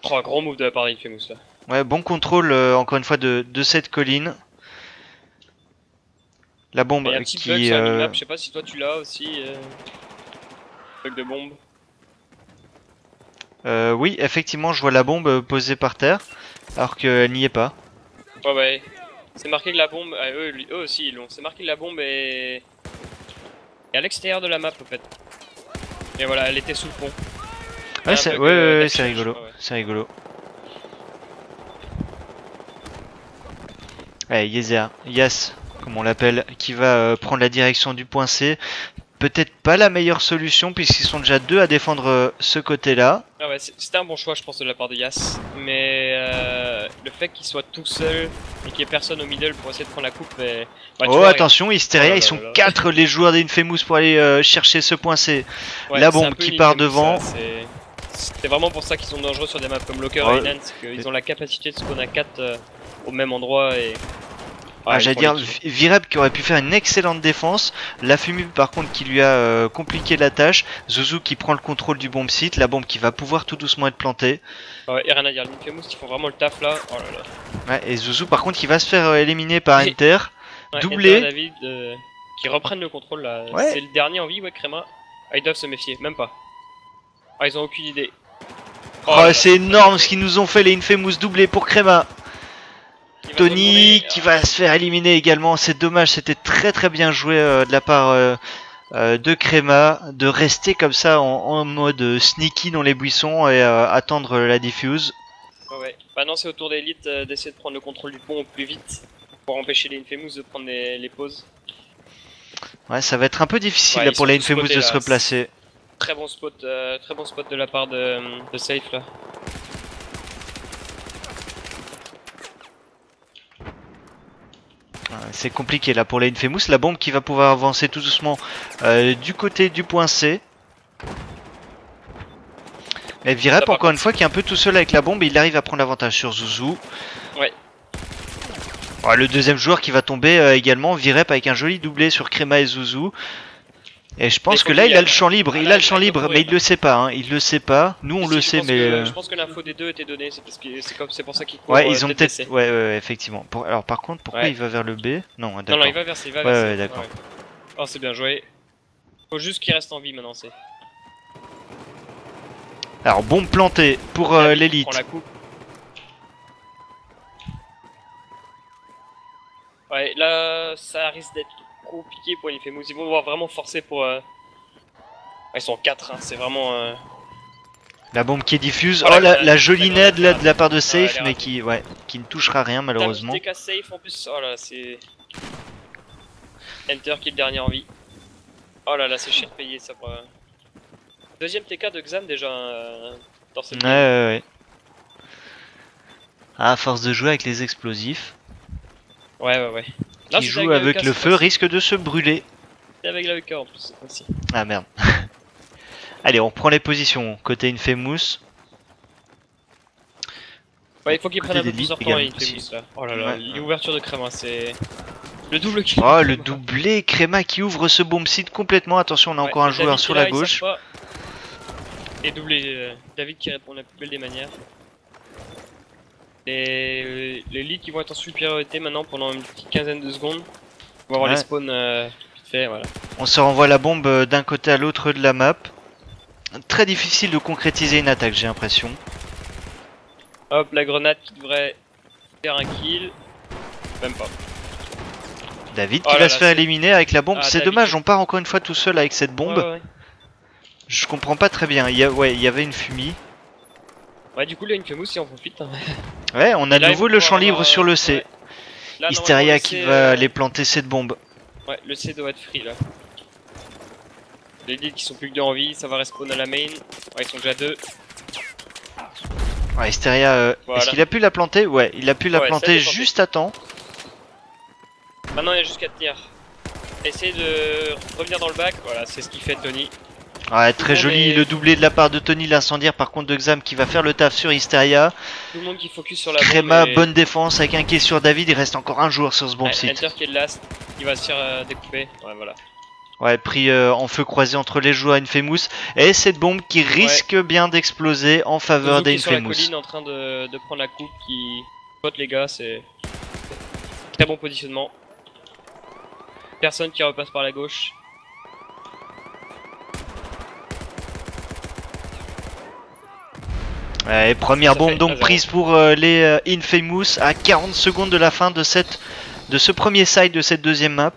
Oh, gros move de la part d'Infamous là. Ouais, bon contrôle encore une fois de cette colline. La bombe y a un petit bug sur la minimap, je sais pas si toi tu l'as aussi. Bug de bombe. Oui, effectivement, je vois la bombe posée par terre, alors qu'elle n'y est pas. Ouais. C'est marqué que la bombe. Eux aussi ils l'ont. C'est marqué que la bombe est à l'extérieur de la map en fait. Et voilà, elle était sous le pont. Ouais, c'est rigolo. Ouais. C'est rigolo. Allez, Yas, comme on l'appelle, qui va prendre la direction du point C. Peut-être pas la meilleure solution puisqu'ils sont déjà 2 à défendre ce côté-là. Ah ouais, c'était un bon choix je pense de la part de Yas. Mais le fait qu'il soit tout seul et qu'il n'y ait personne au middle pour essayer de prendre la coupe... oh attention, Hysteria, ils sont 4 les joueurs d'Infamous pour aller chercher ce point C. Ouais, la bombe qui part devant. C'est vraiment pour ça qu'ils sont dangereux sur des maps comme Locker et Nance, c'est qu'ils ont la capacité de spawn à 4 au même endroit et... Ah, j'allais dire Virep qui aurait pu faire une excellente défense, la Fumu par contre qui lui a compliqué la tâche, Zuzu qui prend le contrôle du bomb site, la bombe qui va pouvoir tout doucement être plantée. Ouais, et rien à dire, l'Infamous qui font vraiment le taf là, oh là là. Ouais, et Zuzu par contre qui va se faire éliminer par Enter, doublé. Enter David qui reprennent le contrôle là, c'est le dernier en vie, Crema. Ah, ils doivent se méfier, même pas. Ah, ils ont aucune idée. Oh, c'est énorme ce qu'ils nous ont fait les Infamous, doublé pour Crema. Tony qui va se faire éliminer également, c'est dommage, c'était très bien joué de la part de Crema de rester comme ça en mode sneaky dans les buissons et attendre la diffuse. Ouais, maintenant c'est au tour d'élite d'essayer de prendre le contrôle du pont au plus vite pour empêcher les Infamous de prendre les pauses. Ouais, ça va être un peu difficile Ouais, là, ils pour sont la tous Infamous spotés, de se là. replacer. Très bon spot de la part de Safe là. C'est compliqué là pour la Infamous. La bombe qui va pouvoir avancer tout doucement du côté du point C. Mais Virep, encore une fois, qui est un peu tout seul avec la bombe, il arrive à prendre l'avantage sur Zouzou. Ouais. Ouais, le deuxième joueur qui va tomber également, Virep avec un joli doublé sur Crema et Zouzou. Et je pense que là, il a le champ libre, il a le champ libre, mais il le sait pas, hein. Il le sait pas. Nous, on le sait, mais. Je pense que l'info des deux était donnée, c'est pour ça qu'il court. Ouais, ils ont peut-être. Ouais, effectivement. Alors, par contre, pourquoi Ouais. il va vers le B? Non, d'accord. Non, il va vers C, Ouais, d'accord. Ouais. Oh, c'est bien joué. Faut juste qu'il reste en vie maintenant, c'est. Alors, bombe plantée pour l'élite. Prend la coupe. Ouais, là, ça risque d'être compliqué pour Infamous. Ils vont devoir vraiment forcer pour. Ils sont 4, hein. C'est vraiment. La bombe qui est diffuse. Voilà, Oh, la jolie nade là de la part de Safe, ouais, mais qui ne touchera rien malheureusement. TK Safe en plus. Oh là, c'est. Enter qui est le dernier en vie. Oh là là, c'est cher payé ça pour. Deuxième TK de Xam déjà dans cette Ouais. À force de jouer avec les explosifs. Ouais. Qui joue avec le feu risque de se brûler. C'est avec la EK en plus cette fois-ci. Ah merde. Allez, on prend les positions. Côté Infamous. Ouais, il faut qu'il prenne un peu plus de temps Infamous là. Oh là là, l'ouverture de Crema, c'est. Le double qui. Oh, le doublé Crema qui ouvre ce bomb site complètement. Attention, on a encore un joueur sur la gauche. Et doublé David qui répond de la plus belle des manières. Les leads qui vont être en supériorité maintenant pendant une petite quinzaine de secondes. On va avoir les spawns vite fait, voilà. On se renvoie la bombe d'un côté à l'autre de la map. Très difficile de concrétiser une attaque, j'ai l'impression. Hop, la grenade qui devrait faire un kill. Même pas. David qui va se faire éliminer avec la bombe. C'est dommage, on part encore une fois tout seul avec cette bombe. Ouais. Je comprends pas très bien. Il y avait une fumée. Ouais, du coup, là, Infamous, si on profite. Ouais, on a de nouveau le champ libre sur le C. Là, Hysteria qui va aller planter cette bombe. Ouais, le C doit être free là. Les leads qui sont plus que 2 en vie, ça va respawn à la main. Ouais, ils sont déjà 2. Ouais, Hysteria, voilà. Est-ce qu'il a pu la planter? Ouais, il a pu la planter juste à temps. Maintenant, il y a juste qu'à tenir. Essayez de revenir dans le bac, voilà, c'est ce qu'il fait Tony. Ouais, très joli le doublé de la part de Tony l'incendiaire, par contre de Xam qui va faire le taf sur Hysteria. Tout le monde qui focus sur la Crema, bonne défense avec un kill sur David, il reste encore un joueur sur ce bomb site. Enter qui est le last, il va se faire découper, ouais voilà. Ouais, pris en feu croisé entre les joueurs Infamous et cette bombe qui risque bien d'exploser en faveur d'Infamous. Sur la colline en train de prendre la coupe qui spot les gars, c'est très bon positionnement. Personne qui repasse par la gauche. Ouais, première bombe donc prise pour les Infamous à 40 secondes de la fin de ce premier side de cette deuxième map.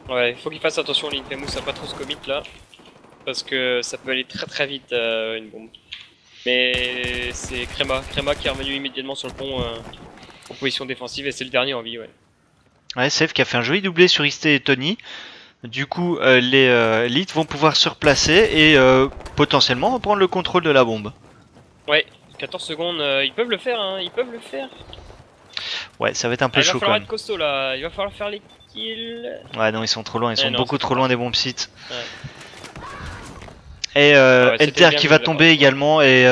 Ouais, il faut qu'il fasse attention l'Infamous à pas trop se commit là. Parce que ça peut aller très vite une bombe. Mais c'est Crema qui est revenu immédiatement sur le pont en position défensive et c'est le dernier en vie, ouais. Ouais, Safe qui a fait un joli doublé sur Isté et Tony. Du coup, les Elite vont pouvoir se replacer et potentiellement reprendre le contrôle de la bombe. Ouais, 14 secondes, ils peuvent le faire, hein, ils peuvent le faire. Ouais, ça va être un peu chaud quand même. Il va falloir être costaud là, il va falloir faire les kills. Ouais, non, ils sont trop loin, ils sont beaucoup trop loin des bombes sites. Ouais. Et Enter qui va tomber également et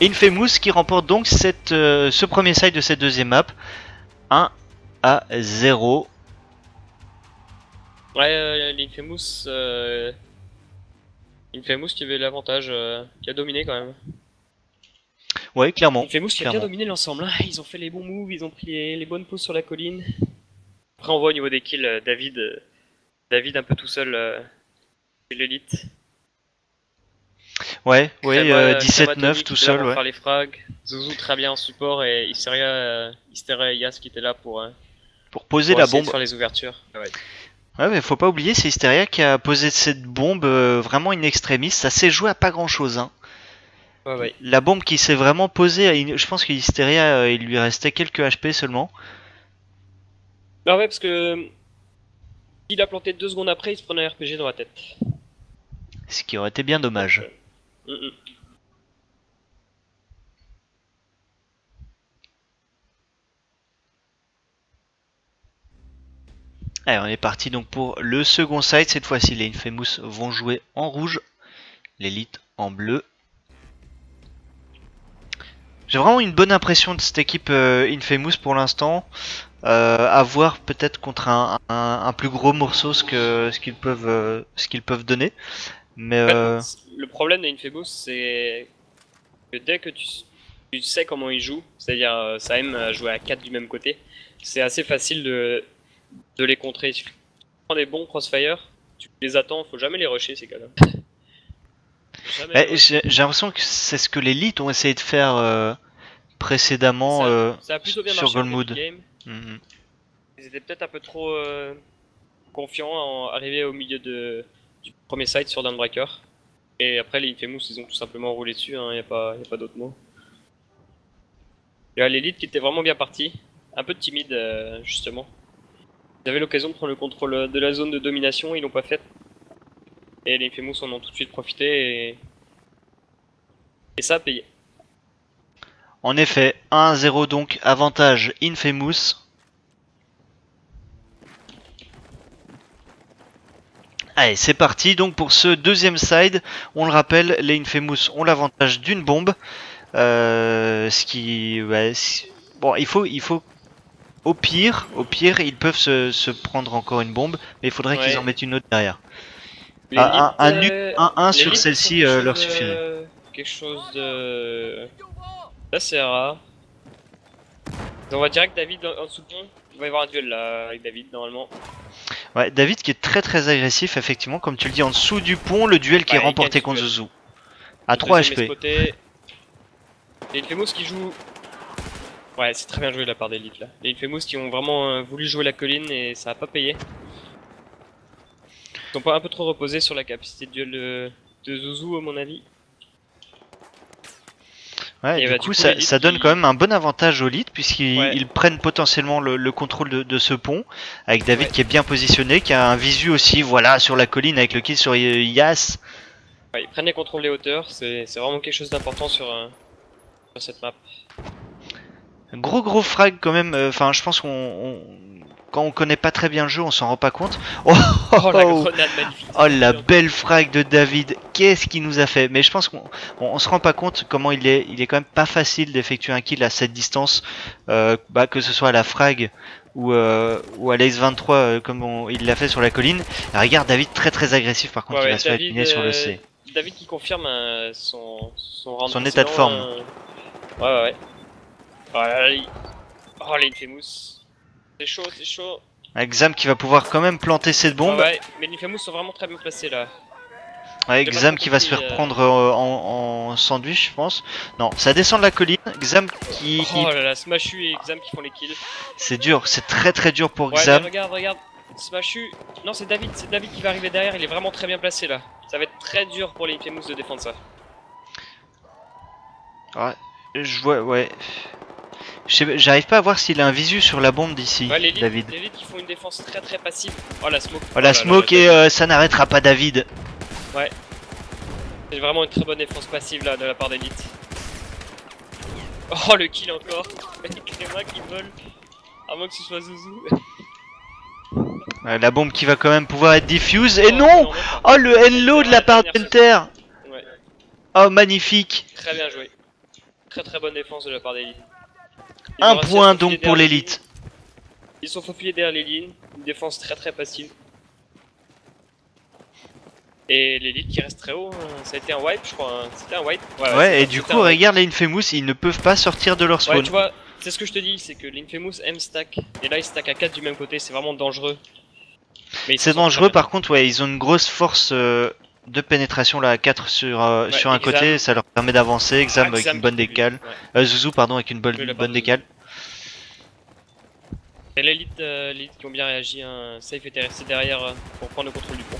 Infamous qui remporte donc ce premier side de cette deuxième map. 1-0. Ouais, l'Infamous Infamous qui avait l'avantage, qui a dominé quand même. Ouais, clairement. Infamous qui a bien dominé l'ensemble, hein. Ils ont fait les bons moves, ils ont pris les bonnes pauses sur la colline. Après on voit au niveau des kills, David un peu tout seul, c'est l'élite. Ouais, 17-9 tout seul, ouais. Faire les frags. Zouzou très bien en support et Hysteria et Yas qui étaient là pour poser la bombe. Faire les ouvertures. Ouais, mais faut pas oublier, c'est Hysteria qui a posé cette bombe vraiment in extremis. Ça s'est joué à pas grand chose, hein. Ouais. La bombe qui s'est vraiment posée, je pense que Hysteria, il lui restait quelques HP seulement. Ah ouais, parce que Il a planté 2 secondes après, il se prenait un RPG dans la tête. Ce qui aurait été bien dommage. Allez, on est parti donc pour le second side. Cette fois-ci, les Infamous vont jouer en rouge, l'élite en bleu. J'ai vraiment une bonne impression de cette équipe Infamous pour l'instant. À voir peut-être contre un plus gros morceau ce qu'ils peuvent donner. Mais le problème des Infamous, c'est que dès que tu sais comment ils jouent, c'est-à-dire ça aime jouer à 4 du même côté, c'est assez facile de les contrer. Si tu prends des bons crossfire, tu les attends, faut jamais les rusher ces gars-là. J'ai l'impression que c'est ce que les Elite ont essayé de faire précédemment ça a plutôt bien sur Goldmood. Ils étaient peut-être un peu trop confiants à arriver au milieu du premier side sur Dawnbreaker. Et après les Infamous ils ont tout simplement roulé dessus, il n'y a pas d'autre mot. Il y a l'élite qui était vraiment bien parti, un peu timide justement. Ils avaient l'occasion de prendre le contrôle de la zone de domination, ils l'ont pas fait. Et les Infamous en ont tout de suite profité et ça a payé. En effet, 1-0 donc, avantage Infamous. Allez, c'est parti donc pour ce deuxième side. On le rappelle, les Infamous ont l'avantage d'une bombe. Ce qui... Ouais, bon, il faut... Au pire, ils peuvent se prendre encore une bombe, mais il faudrait qu'ils en mettent une autre derrière. Un 1 sur celle-ci leur suffirait. Quelque chose de... Là c'est rare. On va direct David en dessous de pont. Il va y avoir un duel là avec David normalement. Ouais, David qui est très agressif effectivement, comme tu le dis, en dessous du pont, le duel qui est remporté contre Zuzu. À 3 HP. Et Infamous qui joue... Ouais, c'est très bien joué de la part d'Elite là. Les Infamous qui ont vraiment voulu jouer la colline et ça a pas payé. Ils sont pas un peu trop reposés sur la capacité de duel de Zuzu à mon avis. Ouais, et du coup ça donne quand même un bon avantage aux Elite puisqu'ils prennent potentiellement le contrôle de ce pont avec David qui est bien positionné, qui a un visu aussi voilà sur la colline avec le kill sur Yas. Ouais, ils prennent les contrôles des hauteurs, c'est vraiment quelque chose d'important sur cette map. Gros frag quand même, enfin je pense quand on connaît pas très bien le jeu on s'en rend pas compte. Oh la grenade magnifique. Oh la belle frag de David, qu'est-ce qu'il nous a fait. Mais je pense qu'on se rend pas compte comment il est quand même pas facile d'effectuer un kill à cette distance, que ce soit à la frag ou à l'Ace 23 comme il l'a fait sur la colline. Et regarde David très agressif par contre, il va se faire éliminer sur le C. David qui confirme son état de forme. Ouais. Oh les Infamous. C'est chaud. Exam qui va pouvoir quand même planter cette bombe. Ouais, mais les Infamous sont vraiment très bien placés là. Ouais, Exam qui va se faire prendre en sandwich, je pense. Non, ça descend de la colline. Exam qui... Oh là là, Smashu et Exam qui font les kills. C'est dur, c'est très dur pour Exam. Ouais, regarde. Smashu... Non, c'est David qui va arriver derrière, il est vraiment très bien placé là. Ça va être très dur pour les Infamous de défendre ça. Ouais, je vois, ouais. J'arrive pas à voir s'il a un visu sur la bombe d'ici, ouais, David. Les Elite qui font une défense très passive. Oh la smoke. Oh la smoke et ça n'arrêtera pas David. Ouais. C'est vraiment une très bonne défense passive là de la part d'Elite. Oh le kill encore. Les crémas qui volent. À moins que ce soit Zuzu. La bombe qui va quand même pouvoir être diffuse. Et non. Oh le hello de la part d'Enter. Ouais. Oh magnifique. Très bien joué. Très bonne défense de la part d'Elite. Un point donc pour l'élite. Ils sont faufilés derrière les lignes, une défense très passive. Et l'élite qui reste très haut, ça a été un wipe je crois, c'était un wipe. Ouais et du coup regarde les Infamous, ils ne peuvent pas sortir de leur spawn. Ouais tu vois, c'est ce que je te dis, c'est que l'Infamous aime stack, et là ils stack à 4 du même côté, c'est vraiment dangereux. C'est dangereux par contre, ouais, ils ont une grosse force de pénétration là à 4 sur un côté, ça leur permet d'avancer. Exam avec une bonne décale. Zuzu pardon avec une bonne décale. Et l'élite qui ont bien réagi, Safe était resté derrière pour prendre le contrôle du pont.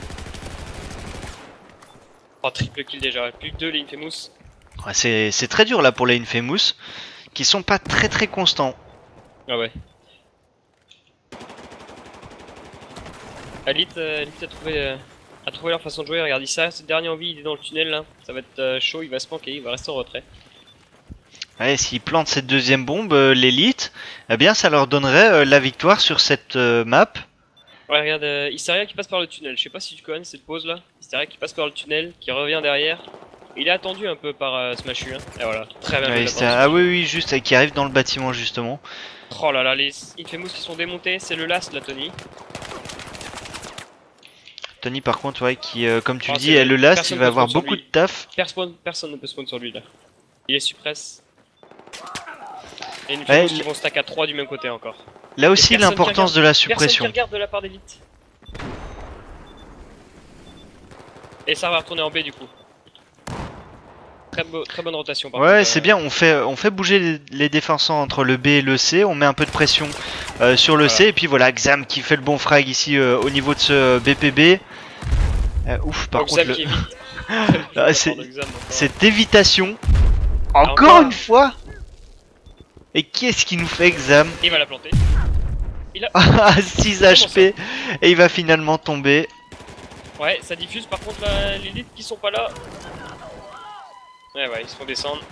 Oh triple kill déjà, plus que 2 les Infamous. Ouais, c'est très dur là pour les Infamous, qui sont pas très constants. Ah ouais. Elite a trouvé leur façon de jouer. Regarde, ça, ce dernier en vie, il est dans le tunnel là. Ça va être chaud, il va se manquer, il va rester en retrait. Ouais, s'ils plantent cette deuxième bombe, l'élite, eh bien ça leur donnerait la victoire sur cette map. Ouais, regarde, Hysteria qui passe par le tunnel. Je sais pas si tu connais cette pause là. Hysteria qui passe par le tunnel, qui revient derrière. Il est attendu un peu par Smashu. Hein. Et voilà, très bien. Ouais, ah oui, oui, juste, qui arrive dans le bâtiment justement. Oh là là, les Infamous qui sont démontés, c'est le last là, Tony. Tony, par contre, ouais, qui, comme tu le dis, c'est- est le last, personne il va peut avoir spawn sur beaucoup lui. de taf. Personne ne peut spawn sur lui là. Il est suppress. Et Infamous Ouais, qui vont stack à 3 du même côté encore. Là aussi, personne qui l'importance de la Personne qui suppression. regarde de la part d'Elite. Et ça va retourner en B du coup. Très bonne rotation par contre. Ouais, c'est bien, on fait bouger les défenseurs entre le B et le C, on met un peu de pression sur le C, et puis voilà, Xam qui fait le bon frag ici au niveau de ce BPB. Ouf, par contre, Xam qui évite. Ah, cette évitation, encore une fois. Et qui est-ce qui nous fait Xam? Il va la planter. Il a... 6 HP, et il va finalement tomber. Ouais, ça diffuse par contre là, les leads qui sont pas là. Ouais, ils se font descendre.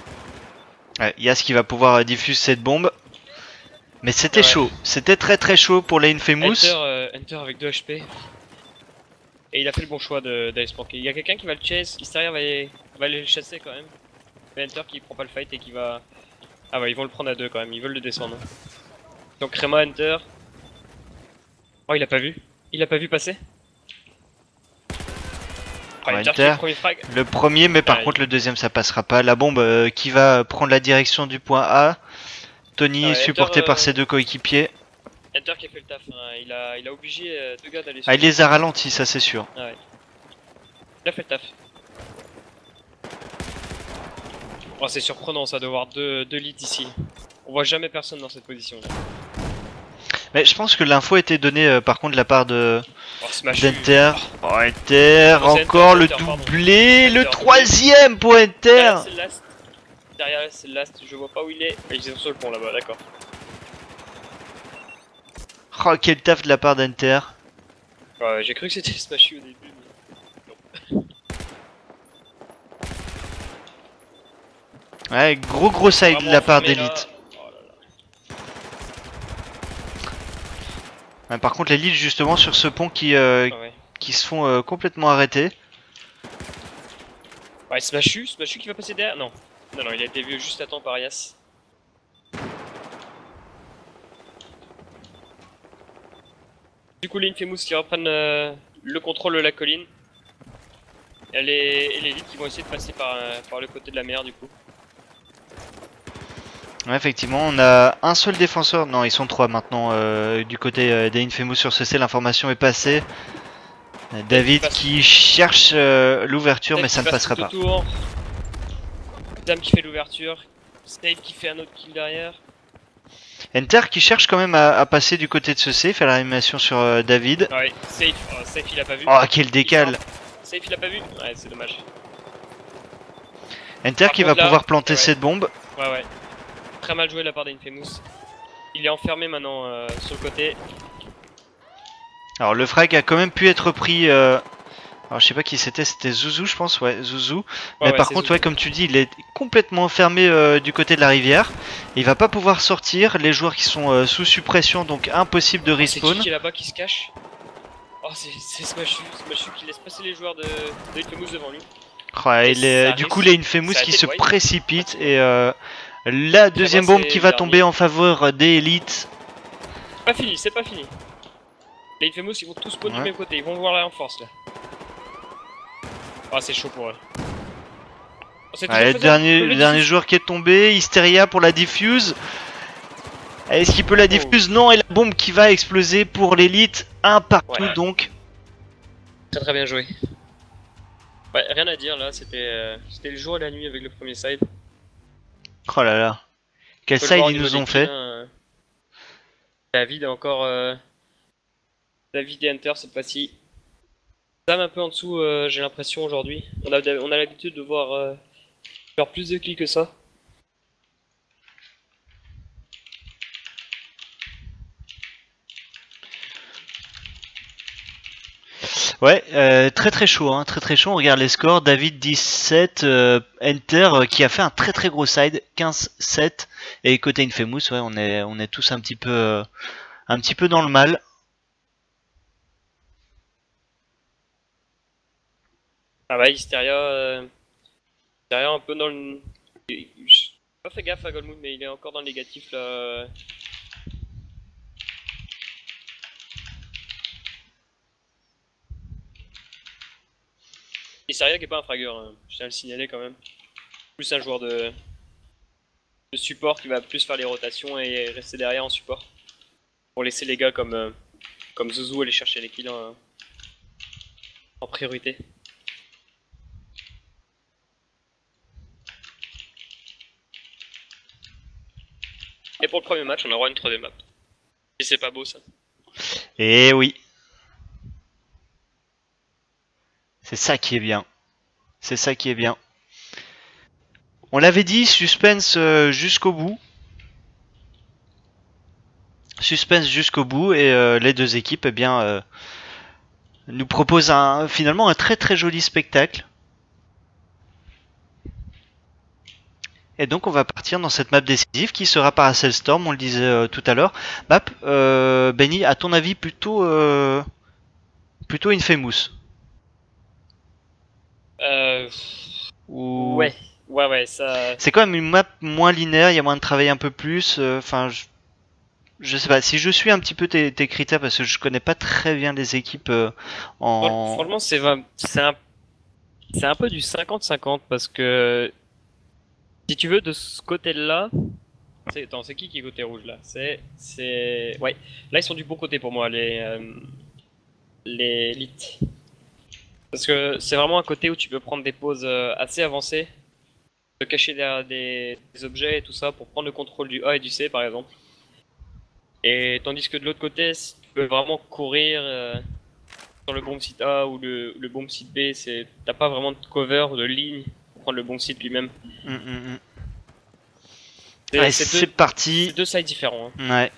Ouais, Yas qui va pouvoir diffuser cette bombe. Mais c'était chaud, c'était très chaud pour les Infamous. Enter avec 2 HP. Et il a fait le bon choix d'aller se planquer. Il y a quelqu'un qui va le chase, Hysteria va aller le chasser quand même. Mais Enter qui prend pas le fight et qui va... Ah ouais, ils vont le prendre à 2 quand même, ils veulent le descendre. Donc Rema, Enter. Oh, il a pas vu. Il a pas vu passer. Oh, Enter, le premier, mais par contre le deuxième ça passera pas. La bombe qui va prendre la direction du point A. Tony supporté par ses deux coéquipiers. Enter qui a fait le taf, hein. il a obligé 2 gars d'aller sur. Ah, il les a ralentis, ça c'est sûr. Ah ouais. Il a fait le taf. Oh, c'est surprenant ça de voir deux leads ici. On voit jamais personne dans cette position là. Mais je pense que l'info a été donnée par contre de la part de d'Enter. Oh, Enter, encore Enter, le doublé, le troisième pour Enter. C'est le last. Derrière c'est le last, je vois pas où il est. Ils sont sur le pont là-bas, d'accord. Oh, quel taf de la part d'Enter. Ouais, j'ai cru que c'était Smashy au début. Mais... non. Ouais, gros side de la part d'Elite. Ouais, par contre, les leads justement sur ce pont qui se font complètement arrêter. Ouais, Smashu qui va passer derrière. Non, il a été vu juste à temps par Yas. Du coup, les Infamous qui reprennent le contrôle de la colline. Et les leads qui vont essayer de passer par le côté de la mer du coup. Ouais, effectivement, on a un seul défenseur. Non, ils sont 3 maintenant du côté des Infamous sur ce C. L'information est passée. David qui cherche l'ouverture, mais ça ne passera pas. Dame qui fait l'ouverture. Stave qui fait un autre kill derrière. Enter qui cherche quand même à passer du côté de ce C, faire l'animation sur David. Ouais, Safe il a pas vu. Oh, quel décale! Safe il a pas vu. Ouais, c'est dommage. Enter qui va pouvoir planter cette bombe. Ouais. Très mal joué de la part d'Infamous. Il est enfermé maintenant sur le côté. Alors le frag a quand même pu être pris. Alors je sais pas qui c'était Zouzou je pense, ouais Zouzou. Mais par contre Zouzou. Ouais, comme tu dis, il est complètement enfermé du côté de la rivière. Il va pas pouvoir sortir, les joueurs qui sont sous suppression, donc impossible de respawn. C'est qui est là-bas qui se cache? Oh c'est Smashu qui laisse passer les joueurs de Infamous devant lui. Ouais, du coup les Infamous qui se précipitent et la deuxième bombe qui va tomber en faveur des élites. C'est pas fini. Les Infamous ils vont tous spawn du même côté, ils vont voir la force là. Ah, c'est chaud pour eux. Oh, le dernier joueur qui est tombé, Hysteria pour la diffuse. Est-ce qu'il peut la diffuse? Non, et la bombe qui va exploser pour l'élite. Un partout donc. Très bien joué. Ouais, rien à dire là, c'était le jour et la nuit avec le premier side. Oh là là. Quel side ils nous ont fait. David encore... David et Hunter cette fois-ci. Sam un peu en dessous, j'ai l'impression aujourd'hui. On a l'habitude de voir faire plus de kills que ça. Ouais, très très chaud, hein, très très chaud. On regarde les scores. David 17, Enter qui a fait un très très gros side, 15-7. Et côté Infamous, ouais, on est tous un petit peu dans le mal. Ah bah Hysteria un peu dans le... J'ai pas fait gaffe à Goldmoon, mais il est encore dans le négatif là. Hysteria qui est pas un fragger, hein. Je tiens à le signaler quand même. Plus un joueur de support qui va plus faire les rotations et rester derrière en support. Pour laisser les gars comme Zuzu aller chercher les kills en priorité. Et pour le premier match, on aura une 3D map. Et c'est pas beau ça. Et oui. C'est ça qui est bien. C'est ça qui est bien. On l'avait dit, suspense jusqu'au bout. Suspense jusqu'au bout et les deux équipes eh bien, nous proposent finalement un très très joli spectacle. Et donc on va partir dans cette map décisive qui sera Paracel Storm, on le disait tout à l'heure. Map, Benny, à ton avis plutôt Infamous Ou... Ouais, ça... C'est quand même une map moins linéaire, il y a moins de travail un peu plus. Enfin, je sais pas, si je suis un petit peu tes critères, parce que je connais pas très bien les équipes en... Franchement, c'est un peu du 50-50 parce que si tu veux, de ce côté-là, c'est qui est côté rouge là? Ouais, là ils sont du bon côté pour moi, les élites. Parce que c'est vraiment un côté où tu peux prendre des pauses assez avancées, te cacher derrière des objets et tout ça pour prendre le contrôle du A et du C par exemple. Et tandis que de l'autre côté, si tu peux vraiment courir sur le bomb site A ou le bomb site B, t'as pas vraiment de cover, de ligne pour prendre le bomb site lui-même. Ouais, c'est parti. C'est deux sides différents. Hein. Ouais.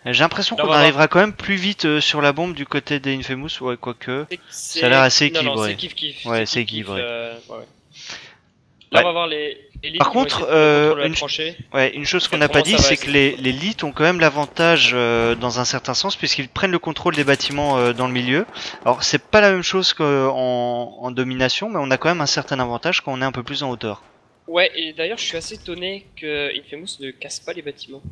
J'ai l'impression qu'on arrivera quand même plus vite sur la bombe du côté des Infamous, ouais, quoique. Ça a l'air assez équilibré. Non, c'est kiff-kiff. Ouais, c'est équilibré. Ouais. Là, on va voir les Par contre, une chose qu'on n'a pas dit, c'est que les Elite ont quand même l'avantage dans un certain sens, puisqu'ils prennent le contrôle des bâtiments dans le milieu. Alors, c'est pas la même chose qu'en domination, mais on a quand même un certain avantage quand on est un peu plus en hauteur. Ouais, et d'ailleurs, je suis assez étonné que Infamous ne casse pas les bâtiments.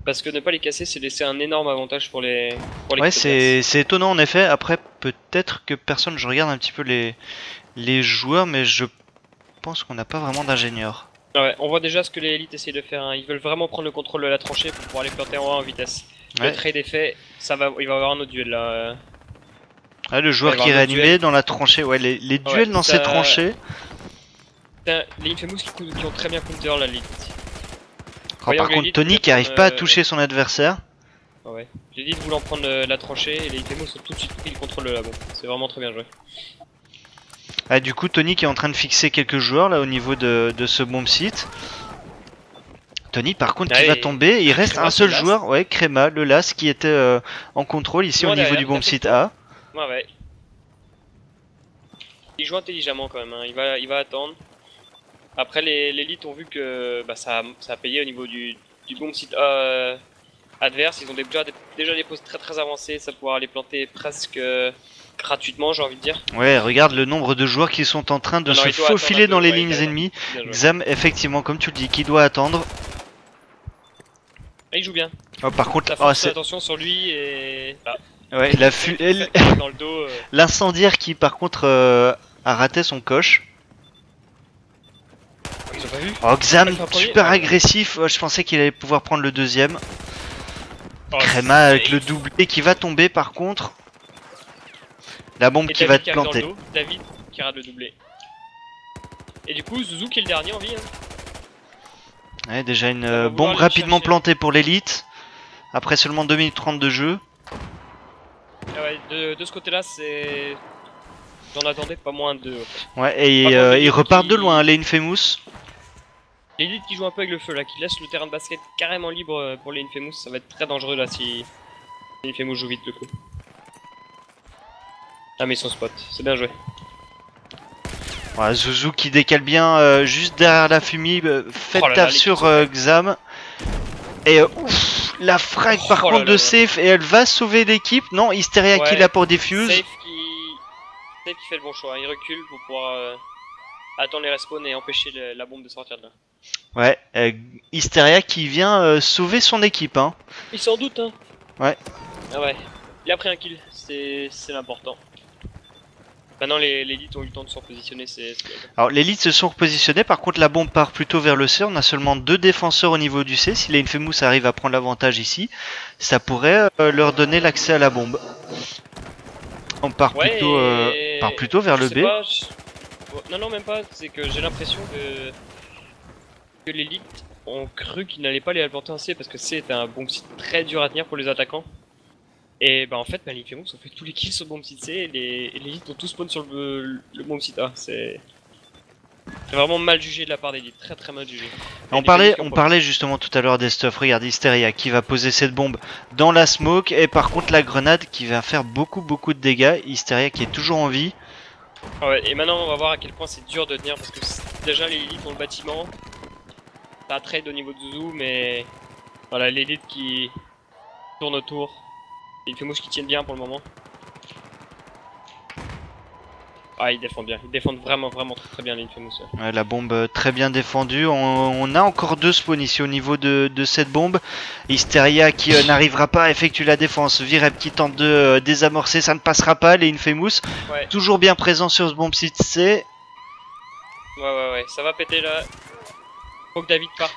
Parce que ne pas les casser, c'est laisser un énorme avantage pour les ouais, c'est étonnant en effet. Après, peut-être que personne, je regarde un petit peu les joueurs, mais je pense qu'on n'a pas vraiment d'ingénieur. Ouais, on voit déjà ce que les élites essayent de faire. Hein. Ils veulent vraiment prendre le contrôle de la tranchée pour pouvoir les planter en haut en vitesse. Ouais. Le trade est fait, il va y avoir un autre duel là. Ah, le joueur qui est réanimé dans la tranchée. Ouais, les duels dans ces tranchées. Les Infamous qui ont très bien counter la lead. Oh, par contre, Tony qui arrive pas à toucher son adversaire. Ouais, j'ai dit de vouloir prendre la tranchée et les Infamous ont tout de suite pris le contrôle de la bombe. C'est vraiment très bien joué. Ah, du coup, Tony qui est en train de fixer quelques joueurs là au niveau de ce bomb site. Tony par contre qui va tomber, il reste un seul joueur, ouais, Crema, le Las qui était en contrôle ici au niveau du bomb site A. Ouais. Il joue intelligemment quand même, hein. Il va attendre. Après les élites ont vu que ça a payé au niveau du bomb site A adverse, ils ont déjà des poses très avancées, ça pourra les planter presque gratuitement, j'ai envie de dire. Ouais, regarde le nombre de joueurs qui sont en train de se faufiler dans les lignes ennemies. Xam, effectivement, comme tu le dis, qui doit attendre. Et il joue bien. Oh, par contre, attention sur lui et... Ouais, dans le dos. L'incendiaire qui, par contre, a raté son coche. Ils ont pas vu. Oh, Xam, super agressif. Je pensais qu'il allait pouvoir prendre le deuxième. Crema avec le doublé qui va tomber, par contre. La bombe qui va être plantée. David qui rate le doublé. Et du coup, Zuzu qui est le dernier en vie. Hein. Ouais, déjà une bombe rapidement plantée pour l'élite. Après seulement 2 minutes 30 de jeu. Ah ouais, de ce côté-là, c'est... J'en attendais pas moins de 2. En fait. Ouais, et ils repartent de loin, les Infamous. L'élite qui joue un peu avec le feu là, qui laisse le terrain de basket carrément libre pour les Infamous, ça va être très dangereux là si les Infamous jouent vite le coup. Ah mais ils sont spot, c'est bien joué. Voilà, Zouzou qui décale bien juste derrière la fumée, fait Oh là taf là, sur Xam. Et ouf, la frag par Oh là contre là de là. Safe et elle va sauver l'équipe. Non, Hysteria qui Ouais. l'a pour défuse. Safe qui fait le bon choix, hein. Il recule pour pouvoir attendre les respawns et empêcher la bombe de sortir de là. Ouais, Hysteria qui vient sauver son équipe. Hein. Il s'en doute hein. Ouais. Ah ouais. Il a pris un kill, c'est l'important. Maintenant les élites ont eu le temps de se repositionner, c'est Alors les leads se sont repositionnés, par contre la bombe part plutôt vers le C, on a seulement 2 défenseurs au niveau du C, si les Infamous arrivent à prendre l'avantage ici, ça pourrait leur donner l'accès à la bombe. On part, ouais, plutôt vers le B. Pas, non même pas, c'est que j'ai l'impression que l'élite ont cru qu'ils n'allaient pas les apporter en C parce que C était un bomb site très dur à tenir pour les attaquants. Et bah en fait, les Infamous ont fait tous les kills sur le bomb site C et les élites ont tous spawn sur le bomb site A. C'est vraiment mal jugé de la part d'élite, très mal jugé. On parlait justement tout à l'heure des stuff, regarde Hysteria qui va poser cette bombe dans la smoke et par contre la grenade qui va faire beaucoup de dégâts, Hysteria qui est toujours en vie. Ah ouais, et maintenant on va voir à quel point c'est dur de tenir parce que déjà les élites ont le bâtiment, ça trade au niveau de Zouzou mais voilà l'élite qui tourne autour. Les Infamous qui tiennent bien pour le moment. Ah ils défendent bien, ils défendent vraiment très bien les Infamous. Ouais, la bombe très bien défendue, on a encore 2 spawns ici au niveau de cette bombe. Hysteria qui n'arrivera pas à effectuer la défense, Vireb qui tente de désamorcer, ça ne passera pas, les Infamous toujours bien présents sur ce bomb site C. Ouais, ça va péter là. Faut que David parte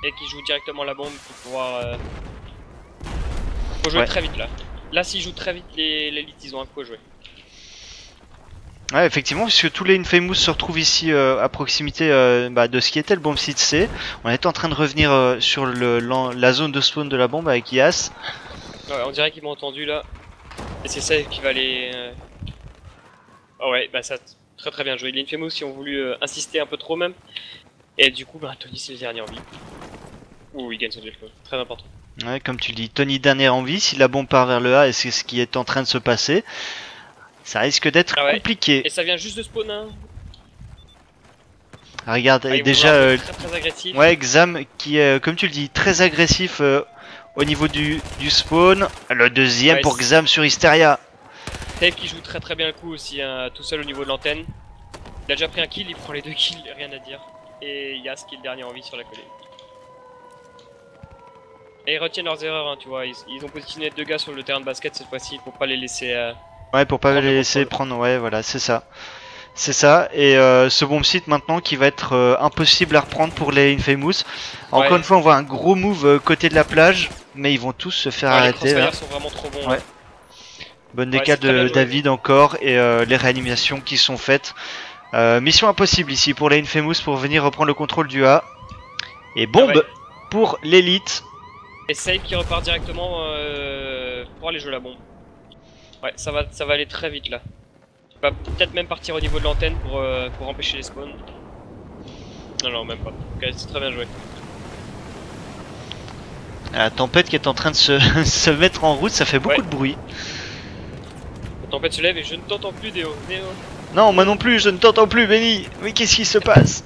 et qu'il joue directement la bombe pour pouvoir... Faut jouer très vite là. Là s'il joue très vite l'élite ils ont un coup à jouer. Ouais effectivement puisque tous les Infamous se retrouvent ici à proximité de ce qui était le bomb site C. On est en train de revenir sur la zone de spawn de la bombe avec Yas. Ouais on dirait qu'ils m'ont entendu là. Et c'est ça qui va les... Oh ouais bah ça très bien joué. Les Infamous qui ont voulu insister un peu trop même. Et du coup bah Tony c'est le dernier en vie. Ouh il gagne son duel quoi. Très important. Ouais comme tu le dis, Tony dernier en vie, si la bombe part vers le A et c'est ce qui est en train de se passer. Ça risque d'être compliqué. Et ça vient juste de spawn hein. Regarde, déjà très agressif. Ouais, Xam qui est comme tu le dis très agressif au niveau du spawn. Le deuxième pour Xam sur Hysteria. Dave qui joue très bien le coup aussi hein, tout seul au niveau de l'antenne. Il a déjà pris un kill, il prend les 2 kills, rien à dire. Et Yas qui est le dernier en vie sur la collée. Et ils retiennent leurs erreurs hein, tu vois, ils ont positionné 2 gars sur le terrain de basket cette fois-ci pour pas les laisser... Ouais, pour pas les laisser prendre, ouais, voilà, c'est ça. C'est ça, et ce bomb site maintenant qui va être impossible à reprendre pour les Infamous. Encore une fois, on voit un gros move côté de la plage, mais ils vont tous se faire arrêter. Les sont vraiment trop bons. Ouais. Bonne décale de David encore, et les réanimations qui sont faites. Mission impossible ici pour les Infamous pour venir reprendre le contrôle du A. Et bombe pour l'élite. Et Safe qui repart directement pour aller jouer la bombe. Ouais, ça va aller très vite là. Il va peut-être même partir au niveau de l'antenne pour empêcher les spawns. Non, même pas. Ok, c'est très bien joué. La tempête qui est en train de se mettre en route, ça fait beaucoup de bruit. La tempête se lève et je ne t'entends plus, Déo. Non, moi non plus, je ne t'entends plus, Benny. Oui, qu'est-ce qui se passe?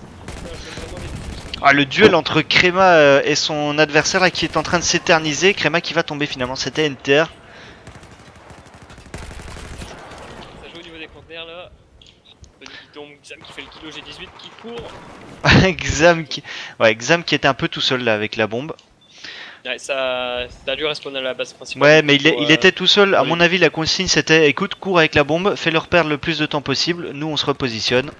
Ah, le duel entre Crema et son adversaire là, qui est en train de s'éterniser. Crema qui va tomber finalement, c'était Enter. Là. Xam qui fait le kilo G18 qui court. Xam qui était un peu tout seul là avec la bombe. Ouais, ça a dû respawner à la base principale. Ouais, mais il était tout seul. À mon avis, la consigne c'était écoute, cours avec la bombe, fais-leur perdre le plus de temps possible. Nous on se repositionne.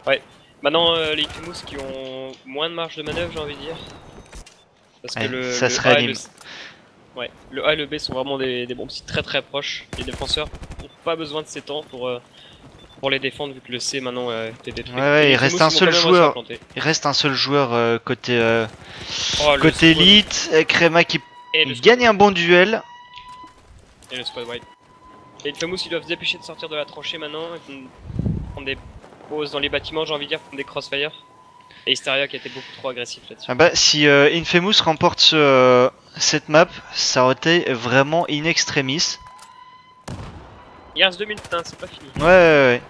Ouais, maintenant les Infamous qui ont moins de marge de manœuvre, j'ai envie de dire. Parce que le A et le B sont vraiment des bombes très proches. Les défenseurs n'ont pas besoin de ces temps pour les défendre vu que le C maintenant était détruit. Ouais, il reste un seul joueur. Il reste un seul joueur côté élite. Crema qui gagne un bon duel. Et le squad white. Et les Infamous ils doivent se dépêcher de sortir de la tranchée maintenant. Ils vont prendre des pauses dans les bâtiments, j'ai envie de dire, prendre des crossfire. Et Hysteria qui était beaucoup trop agressif là-dessus. Ah bah si Infamous remporte cette map, ça aurait été vraiment in extremis. Il reste 2 minutes, hein, c'est pas fini. Ouais.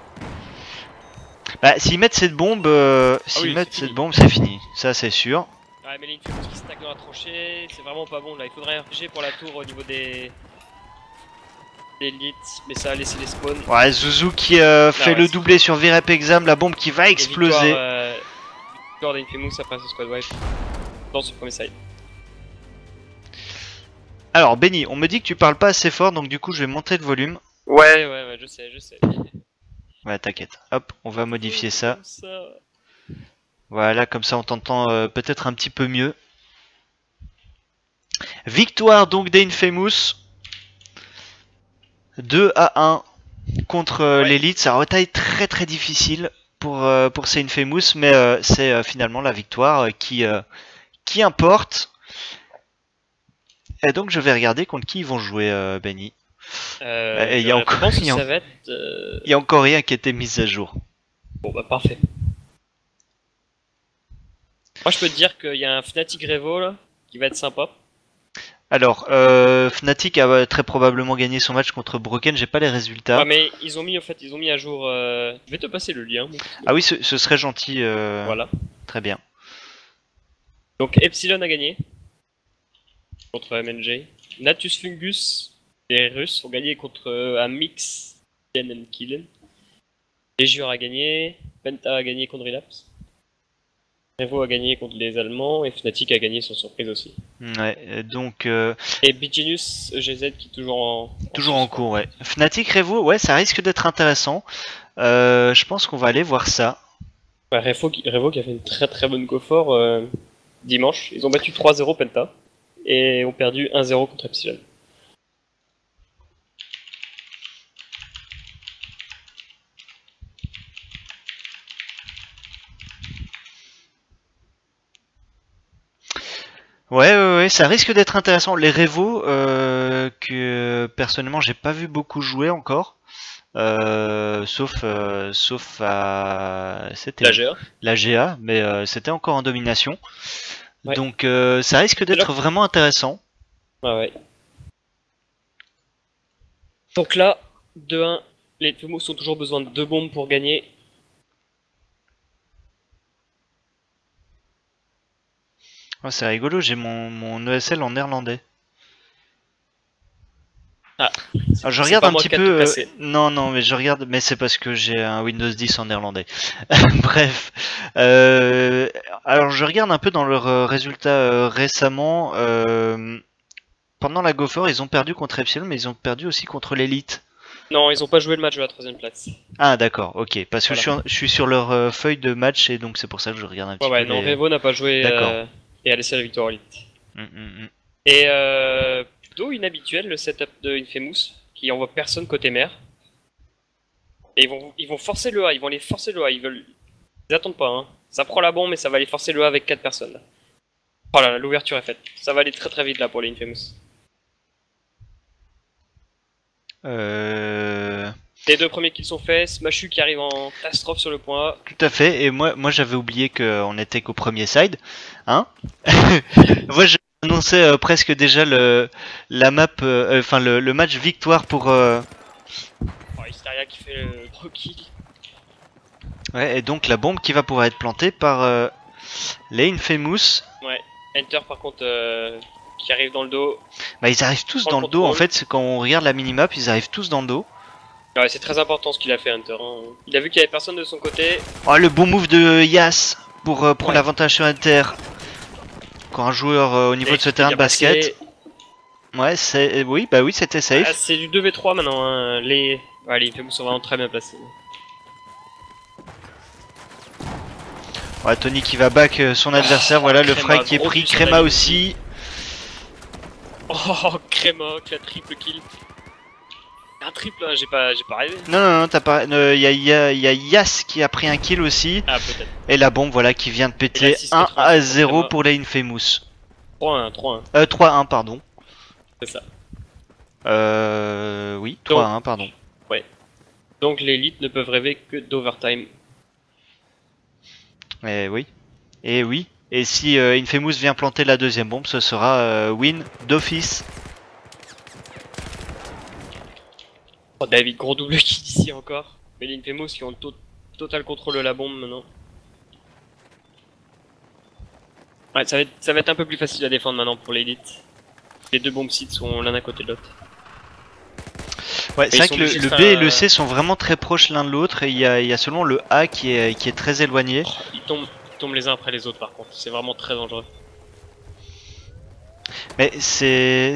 Bah, s'ils mettent cette bombe, c'est fini. Ça, c'est sûr. Ouais, mais il faut qui stack dans la tranchée, c'est vraiment pas bon là. Il faudrait un RPG pour la tour au niveau des élites, mais ça a laissé les spawns. Ouais, Zuzu qui fait le doublé sur Virep Exam, la bombe qui va exploser. Victoire d'Infamous après ce squad wipe dans ce premier side. Alors, Benny, on me dit que tu parles pas assez fort, donc du coup, je vais monter le volume. Ouais, je sais. Ouais, t'inquiète. Hop, on va modifier ça. Voilà, comme ça on t'entend peut-être un petit peu mieux. Victoire donc d'Infamous. 2-1 contre l'élite. Ça aurait été très difficile pour ces Infamous, mais c'est finalement la victoire qui importe. Et donc je vais regarder contre qui ils vont jouer, Benny. Il y a encore rien qui a été mis à jour. Bon bah parfait. Moi je peux te dire qu'il y a un Fnatic Revo là, qui va être sympa. Alors, Fnatic a très probablement gagné son match contre Broken, j'ai pas les résultats. Ouais mais ils ont mis à jour... Je vais te passer le lien. Ah oui, ce serait gentil. Voilà. Très bien. Donc Epsilon a gagné contre MNJ. Natus Fungus, les Russes ont gagné contre un mix and Killen. Legior a gagné, Penta a gagné contre Relapse. Revo a gagné contre les Allemands et Fnatic a gagné sans surprise aussi. Ouais, donc... Et Bigenius EGZ qui est toujours en cours, ouais. Fnatic, Revo, ouais, ça risque d'être intéressant. Je pense qu'on va aller voir ça. Ouais, Revo qui a fait une très bonne go-for dimanche. Ils ont battu 3-0 Penta et ont perdu 1-0 contre Epsilon. Ouais, ça risque d'être intéressant. Les Revo, que personnellement j'ai pas vu beaucoup jouer encore, sauf à la GA, mais c'était encore en domination. Ouais. Donc ça risque d'être vraiment intéressant. Ouais. Donc là, 2-1, les Infamous ont toujours besoin de 2 bombes pour gagner. Oh, c'est rigolo, j'ai mon ESL en néerlandais. Alors, je regarde un petit peu. Non, mais je regarde, mais c'est parce que j'ai un Windows 10 en néerlandais. Bref. Alors, je regarde un peu dans leurs résultats récemment. Pendant la Gopher, ils ont perdu contre Epsilon, mais ils ont perdu aussi contre l'Elite. Non, ils ont pas joué le match de la 3ème place. Ah, d'accord, ok. Parce que je suis sur leur feuille de match et donc c'est pour ça que je regarde un petit peu. Ouais, non, Revo n'a pas joué et a laissé la victoire Elite. Et plutôt inhabituel le setup de Infamous qui envoie personne côté mer. Et ils vont forcer le A, ils vont les forcer le A, ils attendent pas, hein. Ça prend la bombe mais ça va les forcer le A avec 4 personnes. Là. Oh là là, l'ouverture est faite. Ça va aller très vite là pour les Infamous. Les 2 premiers kills sont faits, Smashu qui arrive en catastrophe sur le point A. Tout à fait, et moi j'avais oublié qu'on était qu'au premier side, hein. Moi je annonçais presque déjà la map, le match victoire pour... Oh, Hysteria qui fait le gros kill. Ouais, et donc la bombe qui va pouvoir être plantée par les Infamous. Ouais, Enter par contre qui arrive dans le dos. Bah ils arrivent tous dans le dos en fait, quand on regarde la minimap, ils arrivent tous dans le dos. Ouais, c'est très important ce qu'il a fait Hunter. Hein. Il a vu qu'il y avait personne de son côté. Oh, le bon move de Yas pour prendre l'avantage sur Hunter. Quand un joueur au niveau de ce terrain de basket. Ouais, oui, c'était safe. Ah, c'est du 2v3 maintenant. Hein. Les Infamous sont vraiment très bien placés. Ouais, Tony qui va back son adversaire. Voilà le frag qui est pris. Crema aussi. Oh, Crema, la triple kill. Un triple, hein, j'ai pas rêvé. Non, t'as pas. Il y a Yas qui a pris un kill aussi. Ah, peut-être. Et la bombe, voilà, qui vient de péter 1-0 pour les Infamous. 3-1. 3-1, pardon. C'est ça. Oui, 3-1, pardon. Ouais. Donc les élites ne peuvent rêver que d'overtime. Oui. Et si Infamous vient planter la deuxième bombe, ce sera win d'office. Oh, David, gros double kill ici encore. Mais les Infamous qui ont le total contrôle de la bombe maintenant. Ouais, ça va être un peu plus facile à défendre maintenant pour l'élite. Les deux bombes sites sont l'un à côté de l'autre. Ouais, c'est vrai que le B et le C sont vraiment très proches l'un de l'autre et il y a seulement le A qui est très éloigné. Oh, ils tombent les uns après les autres par contre, c'est vraiment très dangereux. Mais c'est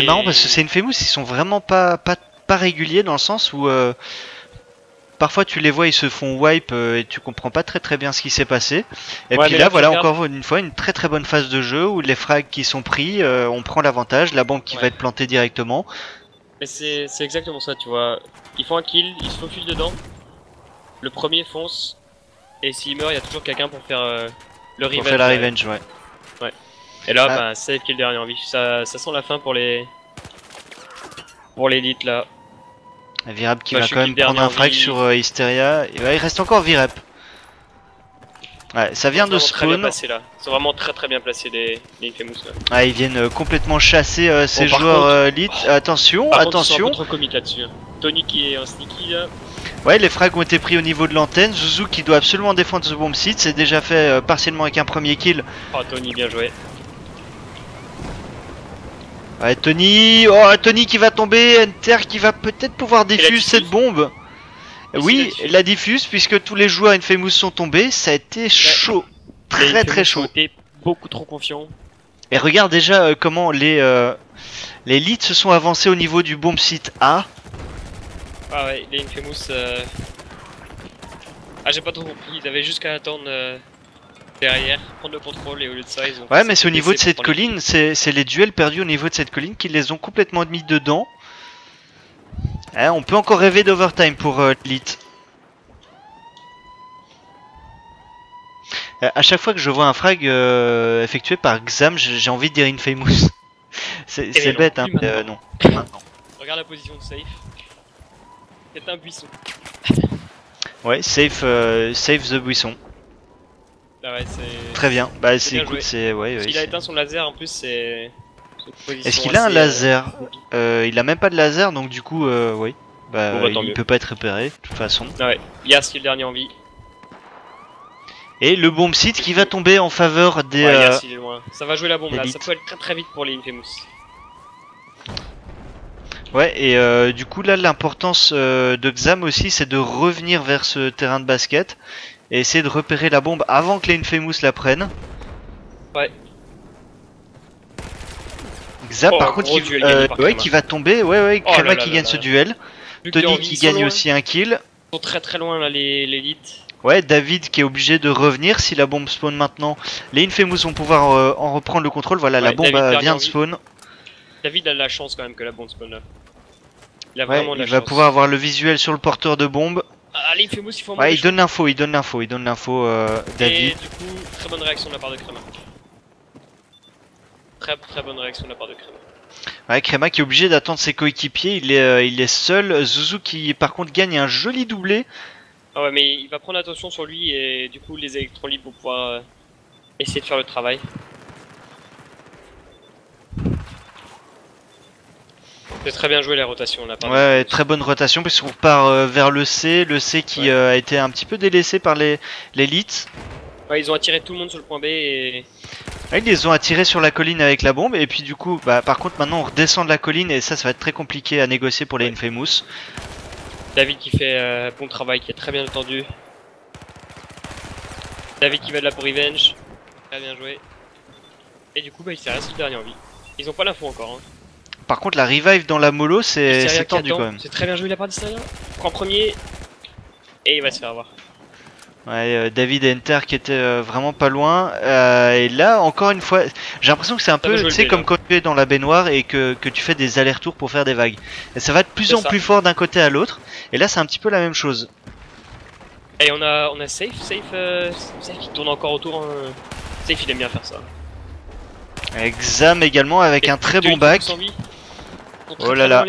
marrant parce que c'est Infamous, ils sont vraiment pas réguliers dans le sens où parfois tu les vois, ils se font wipe et tu comprends pas très bien ce qui s'est passé. Et puis là voilà encore une fois une très bonne phase de jeu où les frags qui sont pris, on prend l'avantage, la bombe qui va être plantée directement. Mais c'est exactement ça, tu vois. Ils font un kill, ils se faufilent dedans. Le premier fonce. Et s'il meurt, il y a toujours quelqu'un pour faire le revenge. Pour faire la revenge, ouais. Ouais. Et là, bah, save kill dernier en vie. Ça sent la fin pour les. Pour l'élite là. Virep qui va quand même prendre un frag sur Hysteria. Et ouais, il reste encore Virep. Ouais, ça vient de spawn. Ils sont vraiment très bien placés les Infamous là. Ah, ils viennent complètement chasser ces joueurs elite. Attention, attention. Ils sont trop comiques là-dessus. Tony qui est un sneaky là. Ouais, les frags ont été pris au niveau de l'antenne. Zuzu qui doit absolument défendre ce bomb site. C'est déjà fait partiellement avec un premier kill. Oh, Tony, bien joué. Ouais, Tony qui va tomber. Enter qui va peut-être pouvoir diffuser cette bombe. Oui, la diffuse puisque tous les joueurs Infamous sont tombés. Ça a été chaud. Très chaud. Été beaucoup trop confiants. Et regarde déjà comment les leads se sont avancés au niveau du bomb site A. Ah ouais, les Infamous. Ah, j'ai pas trop compris. Ils avaient jusqu'à attendre derrière, prendre le contrôle et au lieu de ça, ils ont. Ouais, mais c'est au niveau de cette colline. C'est les duels perdus au niveau de cette colline qui les ont complètement mis dedans. Hein, on peut encore rêver d'overtime pour l'élite. À chaque fois que je vois un frag effectué par Xam, j'ai envie de dire Infamous. C'est bête, hein, mais non. Maintenant. Regarde la position de safe. C'est un buisson. Ouais, save the buisson. Ah ouais, c'est. Très bien. Bah, écoute, c'est. Ouais, il a éteint son laser en plus, c'est. Est-ce qu'il a un laser il a même pas de laser, donc du coup, oui. Bah, il peut pas être repéré, de toute façon. Ah ouais, Yas qui est le dernier en vie. Et le bomb site qui va tomber en faveur des. Ouais, Yas, il est loin. Ça va jouer la bombe là, ça peut aller très vite pour les Infamous. Ouais, et du coup, là, l'importance de Xam aussi, c'est de revenir vers ce terrain de basket et essayer de repérer la bombe avant que les Infamous la prennent. Ouais. Xam, par contre, qui va tomber. Ouais, Crema qui gagne ce duel. Tony qui gagne aussi un kill. Ils sont très loin là, l'élite. Ouais, David qui est obligé de revenir. Si la bombe spawn maintenant, les Infamous vont pouvoir en reprendre le contrôle. Voilà, la bombe vient de spawn. David a de la chance quand même que la bombe spawn là. Il a vraiment de la chance. Il va pouvoir avoir le visuel sur le porteur de bombe. Ah, les Infamous, il faut ouais, il donne l'info, David. Et du coup, très bonne réaction de la part de Crema. Très bonne réaction de la part de Crema. Ouais, Crema qui est obligé d'attendre ses coéquipiers, il est seul. Zuzu qui par contre gagne un joli doublé. Ah ouais, mais il va prendre attention sur lui et du coup les électrons libres vont pouvoir essayer de faire le travail. C'est très bien joué la rotation là. Ouais, très bonne rotation puisqu'on part vers le C qui a été un petit peu délaissé par l'élite. Ouais, ils ont attiré tout le monde sur le point B et... Ouais, ils les ont attirés sur la colline avec la bombe et puis du coup, bah, par contre maintenant on redescend de la colline et ça va être très compliqué à négocier pour les Infamous. David qui fait bon travail, qui est très bien entendu. David qui va de là pour revenge. Très bien joué. Et du coup, bah, il s'est resté le dernier en vie. Ils ont pas l'info encore. Hein. Par contre, la revive dans la mollo, c'est tendu quand même. C'est très bien joué la part d'Hysteria. Prend premier. Et il va se faire avoir. Ouais, David et Enter qui étaient vraiment pas loin. Et là, encore une fois, j'ai l'impression que c'est un peu, tu sais, comme quand tu es dans la baignoire et que tu fais des allers-retours pour faire des vagues. Et ça va de plus en plus fort d'un côté à l'autre. Et là, c'est un petit peu la même chose. Et on a Safe qui tourne encore autour. Hein. Safe, il aime bien faire ça. Xam également avec un très bon back. Oh là là.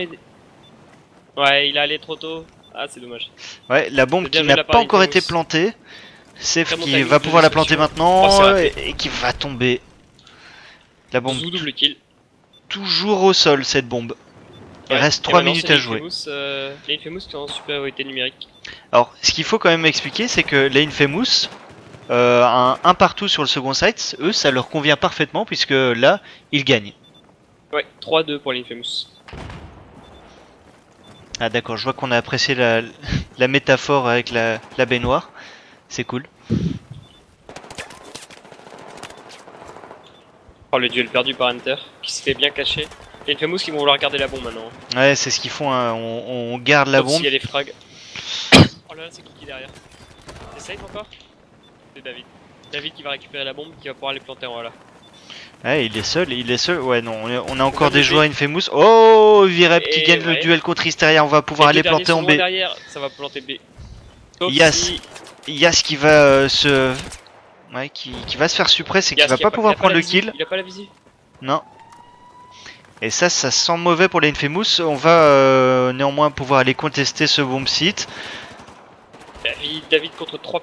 Ouais, il est allé trop tôt. Ah, c'est dommage. Ouais, la bombe qui n'a pas encore été plantée. Safe qui va pouvoir la planter maintenant et qui va tomber. La bombe double kill. toujours au sol cette bombe. Il reste 3 minutes à jouer. Les Infamous qui sont en supériorité numérique. Alors, ce qu'il faut quand même expliquer, c'est que les Infamous, un partout sur le second site, eux, ça leur convient parfaitement, puisque là, ils gagnent. Ouais, 3-2 pour les Infamous. Ah d'accord, je vois qu'on a apprécié la métaphore avec la baignoire. C'est cool. Oh, le duel perdu par Hunter, qui s'était bien caché. Les Infamous qui vont vouloir garder la bombe maintenant. Ouais, c'est ce qu'ils font, hein. On garde la bombe. S'il y a les frags. Oh là là, c'est qui est derrière? C'est safe encore? C'est David. David qui va récupérer la bombe, qui va pouvoir les planter en haut là. Ouais, il est seul. Ouais, non, on a encore des joueurs Infamous. Oh, Virep qui gagne le duel contre Hysteria. On va pouvoir aller planter en B. Derrière, ça va planter B. Yas qui va ouais, qui va se faire suppress et qui va pas pouvoir prendre le kill. Il a pas la visée. Non. Et ça sent mauvais pour les Infamous. On va néanmoins pouvoir aller contester ce bomb site. David contre 3.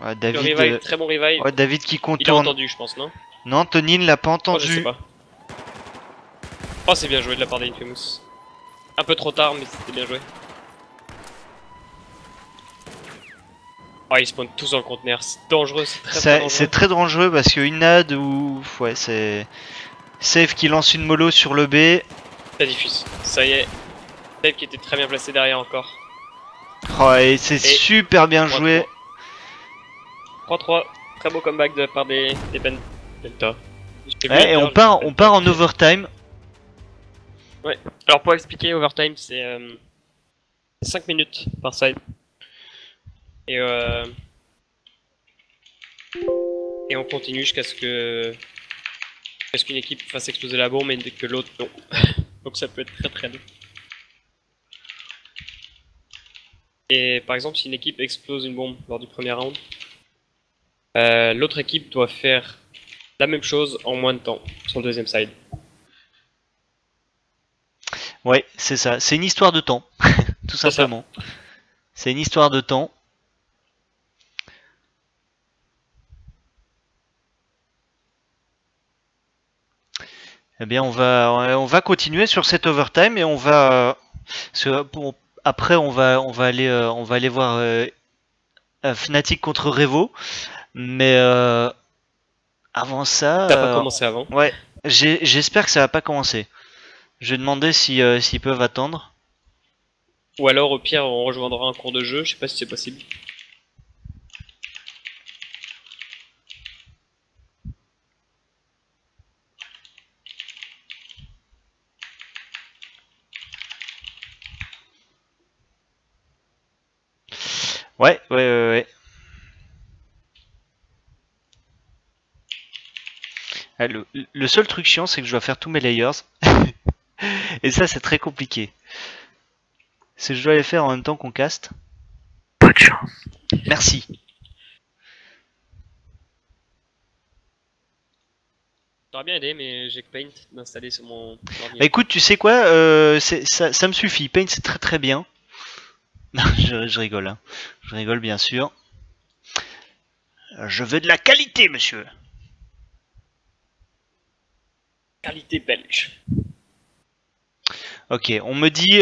Ouais, David, revive, très bon revive. Ouais, David qui contourne. Il a entendu, je pense, non? Non, Tony ne l'a pas Oh, entendu. je sais pas. Oh, c'est bien joué de la part des Infamous. Un peu trop tard, mais c'était bien joué. Oh, ils spawnent tous dans le conteneur. C'est dangereux, c'est très dangereux. C'est très dangereux parce que une ad ou... Ouais, c'est... Safe qui lance une mollo sur le B. Ça diffuse. Ça y est. Safe qui était très bien placé derrière encore. Oh, et c'est super bien joué. 3-3. Très beau comeback de la part des Penta. Ouais, et on part en overtime. Ouais. Alors pour expliquer, overtime c'est 5 minutes par side. Et on continue jusqu'à ce que qu'une équipe fasse exploser la bombe et que l'autre non. Donc ça peut être très très long. Et par exemple si une équipe explose une bombe lors du premier round, l'autre équipe doit faire la même chose en moins de temps sur le deuxième side. Ouais, c'est ça. C'est une histoire de temps, tout simplement. C'est une histoire de temps. Eh bien, on va continuer sur cet overtime et on va après on va aller voir Fnatic contre Revo, mais avant ça. Ça n'a pas commencé avant. Ouais, j'espère que ça va pas commencer. Je vais demander s'ils peuvent attendre. Ou alors au pire on rejoindra un cours de jeu, je sais pas si c'est possible. Ouais. Ah, le seul truc chiant, c'est que je dois faire tous mes layers. Et ça, c'est très compliqué. C'est que je dois les faire en même temps qu'on caste. Bonne chance. Merci. J'aurais bien aidé, mais j'ai que Paint d'installer sur mon ordinateur. Bah écoute, tu sais quoi, ça me suffit. Paint, c'est très très bien. Non, je rigole. Hein. Je rigole, bien sûr. Je veux de la qualité, monsieur. Qualité belge. Ok, on me dit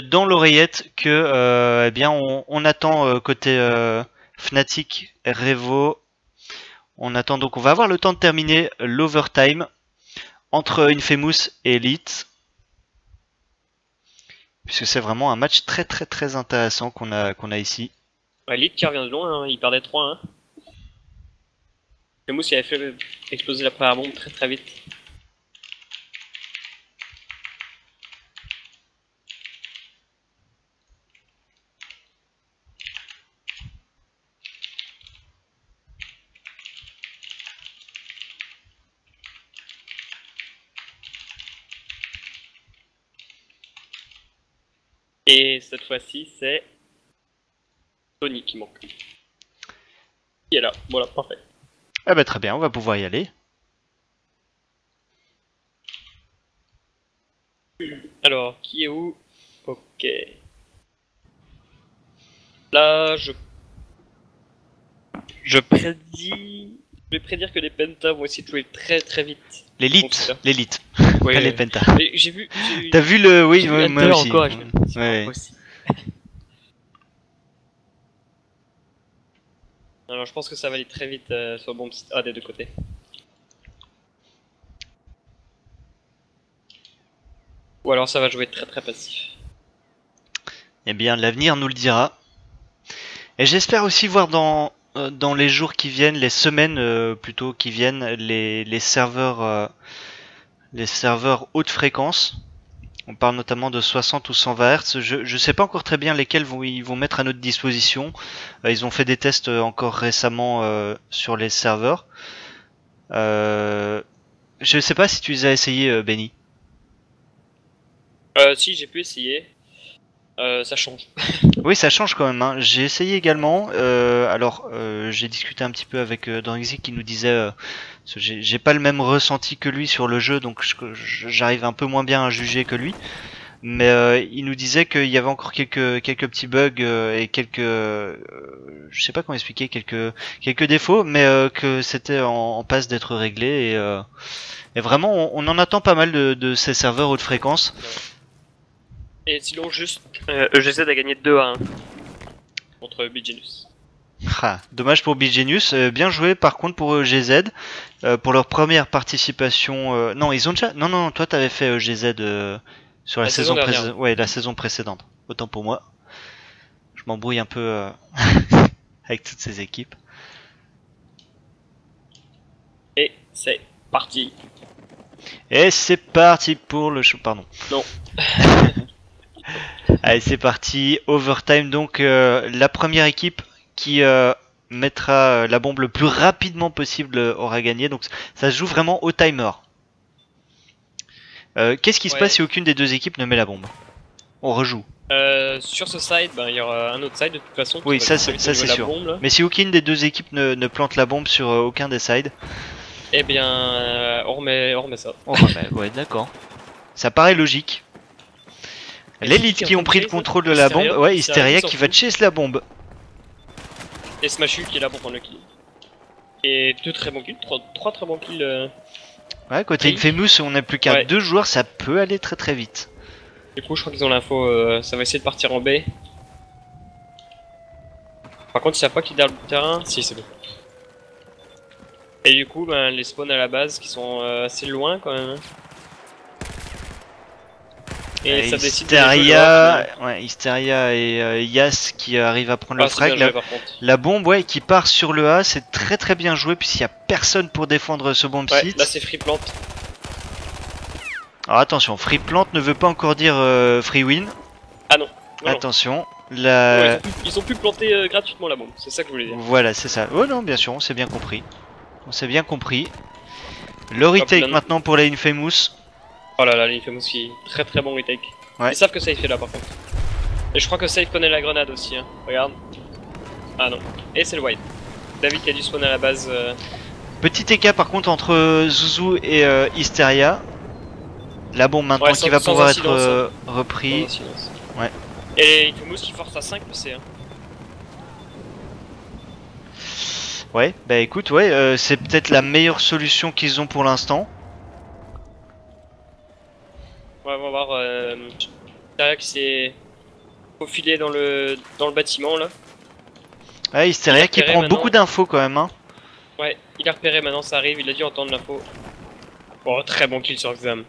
dans l'oreillette que eh bien on attend côté Fnatic, Revo. On attend donc, on va avoir le temps de terminer l'overtime entre Infamous et Elite. Puisque c'est vraiment un match très très très intéressant qu'on a ici. Ouais, Elite qui revient de loin, hein. Il perdait 3-1. Infamous il avait fait exploser la première bombe très très vite. Et cette fois-ci, c'est Tony qui manque. Qui est là, voilà, parfait. Ah bah très bien, on va pouvoir y aller. Alors, qui est où? Ok. Là, je prédis... Je vais prédire que les Penta vont essayer de jouer très très vite. L'élite. Ouais, pas les pentas. Mais j'ai vu. T'as vu le... Oui, j'ai vu moi Hunter aussi. encore, je me dis, c'est Ouais. pas possible. Alors je pense que ça va aller très vite sur bombe A des deux côtés. Ou alors ça va jouer très très passif. Eh bien, l'avenir nous le dira. Et j'espère aussi voir dans les jours qui viennent, les semaines plutôt qui viennent, les serveurs haute fréquence. On parle notamment de 60 ou 120 Hz. Je sais pas encore très bien lesquels ils vont mettre à notre disposition. Ils ont fait des tests encore récemment sur les serveurs. Je sais pas si tu les as essayés, Benny. Si j'ai pu essayer. Ça change. Oui, ça change quand même. Hein. J'ai essayé également. J'ai discuté un petit peu avec Drangzy qui nous disait j'ai pas le même ressenti que lui sur le jeu, donc j'arrive un peu moins bien à juger que lui. Mais il nous disait qu'il y avait encore quelques petits bugs et je sais pas comment expliquer, quelques défauts, mais que c'était en passe d'être réglé. Et vraiment, on en attend pas mal de ces serveurs haute fréquence. Et sinon juste, EGZ a gagné 2-1 contre Bigenus. Ah, dommage pour Bigenius, bien joué par contre pour GZ pour leur première participation. Non, ils ont déjà. Non, toi t'avais fait GZ sur la saison précédente. Ouais, la saison précédente. Autant pour moi. Je m'embrouille un peu avec toutes ces équipes. Et c'est parti. Et c'est parti pour le show. Pardon. Non. Allez, c'est parti. Overtime, donc la première équipe qui mettra la bombe le plus rapidement possible aura gagné. Donc ça se joue vraiment au timer. Qu'est-ce qui se passe si aucune des deux équipes ne met la bombe? On rejoue. Sur ce side, il y aura un autre side de toute façon. Oui, ça c'est sûr. Bombe, mais si aucune des deux équipes ne plante la bombe sur aucun des sides, eh bien, on remet ça. On remet, ouais, d'accord. Ça paraît logique. L'élite qui ont pris le contrôle de la bombe, ouais, Hysteria qui va chase la bombe. Et Smashu qui est là pour prendre le kill. Et deux très bons kills, trois très bons kills. Ouais, côté Infamous, on n'a plus qu'à 2 joueurs, ça peut aller très très vite. Du coup, je crois qu'ils ont l'info, ça va essayer de partir en B. Par contre, il n'y a pas qui derrière le terrain. Si, c'est bon. Et du coup, les spawns à la base qui sont assez loin quand même. Et ça décide Hysteria et Yas qui arrivent à prendre le frag. La bombe qui part sur le A, c'est très très bien joué puisqu'il n'y a personne pour défendre ce bomb site. Là c'est free plant. Alors attention, free plant ne veut pas encore dire free win. Ah non. Attention. Ils ont pu planter gratuitement la bombe, c'est ça que je voulais dire. Voilà, c'est ça. Oh non, bien sûr, on s'est bien compris. Le retake maintenant pour la Infamous. Oh là là, l'Infamous qui est très très bon retake. Ils savent que Safe est là par contre. Et je crois que Safe connaît la grenade aussi, hein. Regarde. Ah non. Et c'est le white. David qui a dû spawn à la base. Petit écart par contre entre Zuzu et Hysteria. La bombe maintenant qui va pouvoir être repris. Ouais. Et Infamous qui force à 5 PC. Hein. Ouais, bah écoute, c'est peut-être la meilleure solution qu'ils ont pour l'instant. Ouais, on va voir Hysteria qui s'est faufilé dans le bâtiment là. Ouais, Hysteria qui prend beaucoup d'infos quand même. Hein. Ouais, il a repéré maintenant, ça arrive, il a dû entendre l'info. Oh, très bon kill sur Xam.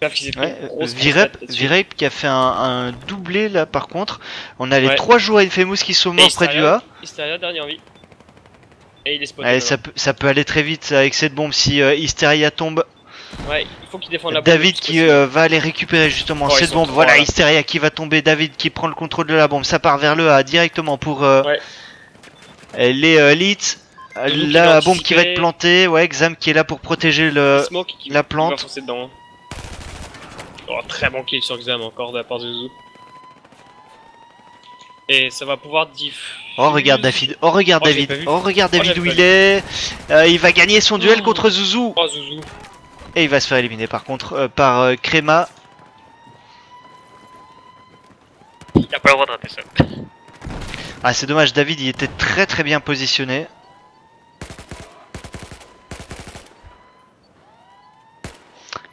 Virep qui a fait un doublé là par contre. On a les 3 joueurs Infamous qui sont morts près du A. Hysteria, dernière vie. Et il est spotté. Allez, ça peut aller très vite avec cette bombe si Hysteria tombe. Ouais, il faut qu'il défende la bombe. David qui va aller récupérer justement cette bombe. Voilà, Hysteria qui va tomber. David qui prend le contrôle de la bombe. Ça part vers le A directement pour les elites. La bombe qui va être plantée. Ouais, Xam qui est là pour protéger la plante. Oh, très bon kill sur Xam encore de la part de Zuzu. Et ça va pouvoir diff. Oh regarde David, oh regarde David où il est. Il va gagner son duel contre Zuzu. Oh Zuzu. Et il va se faire éliminer par contre par Crema. Il a pas le droit de rater ça. Ah c'est dommage, David il était très très bien positionné.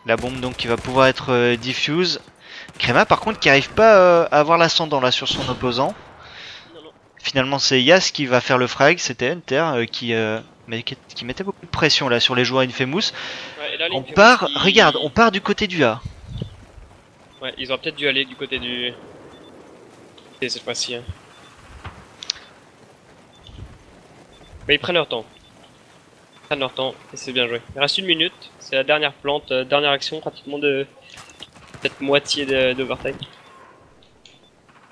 La bombe donc qui va pouvoir être diffuse. Créma par contre qui arrive pas à avoir l'ascendant là sur son opposant. Non. Finalement c'est Yas qui va faire le frag, c'était Enter qui mettait beaucoup de pression là sur les joueurs Infamous. Ouais, et là, On part, regarde, on part du côté du A. Ouais, ils auraient peut-être dû aller du côté du... Et cette fois-ci. Hein. Mais ils prennent leur temps. Ils prennent leur temps et c'est bien joué. Il reste 1 minute, c'est la dernière plante, dernière action pratiquement de cette moitié d'overtime.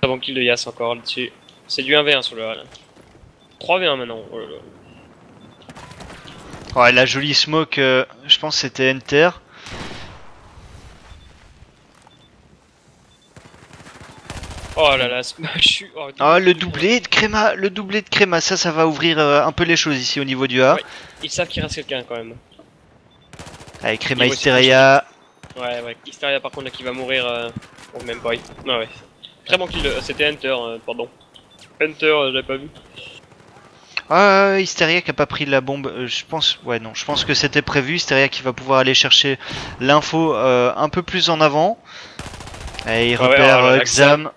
Très bon kill de Yas encore là-dessus. C'est du 1v1 sur le A là. 3v1 maintenant. Oh là là. Ouais, la jolie smoke, je pense que c'était Enter. Oh là là, smash. Oh, le doublé de Créma, ça va ouvrir un peu les choses ici au niveau du A. Ouais, ils savent qu'il reste quelqu'un quand même. Avec Créma Hysteria. Ouais, Hysteria par contre là qui va mourir. Ou même pas. Ah ouais. Très bon kill, c'était Enter, pardon. Enter, j'avais pas vu. Ah, Hysteria qui a pas pris la bombe, je pense, ouais non, je pense que c'était prévu, Hysteria qui va pouvoir aller chercher l'info un peu plus en avant. Et il repère Xam.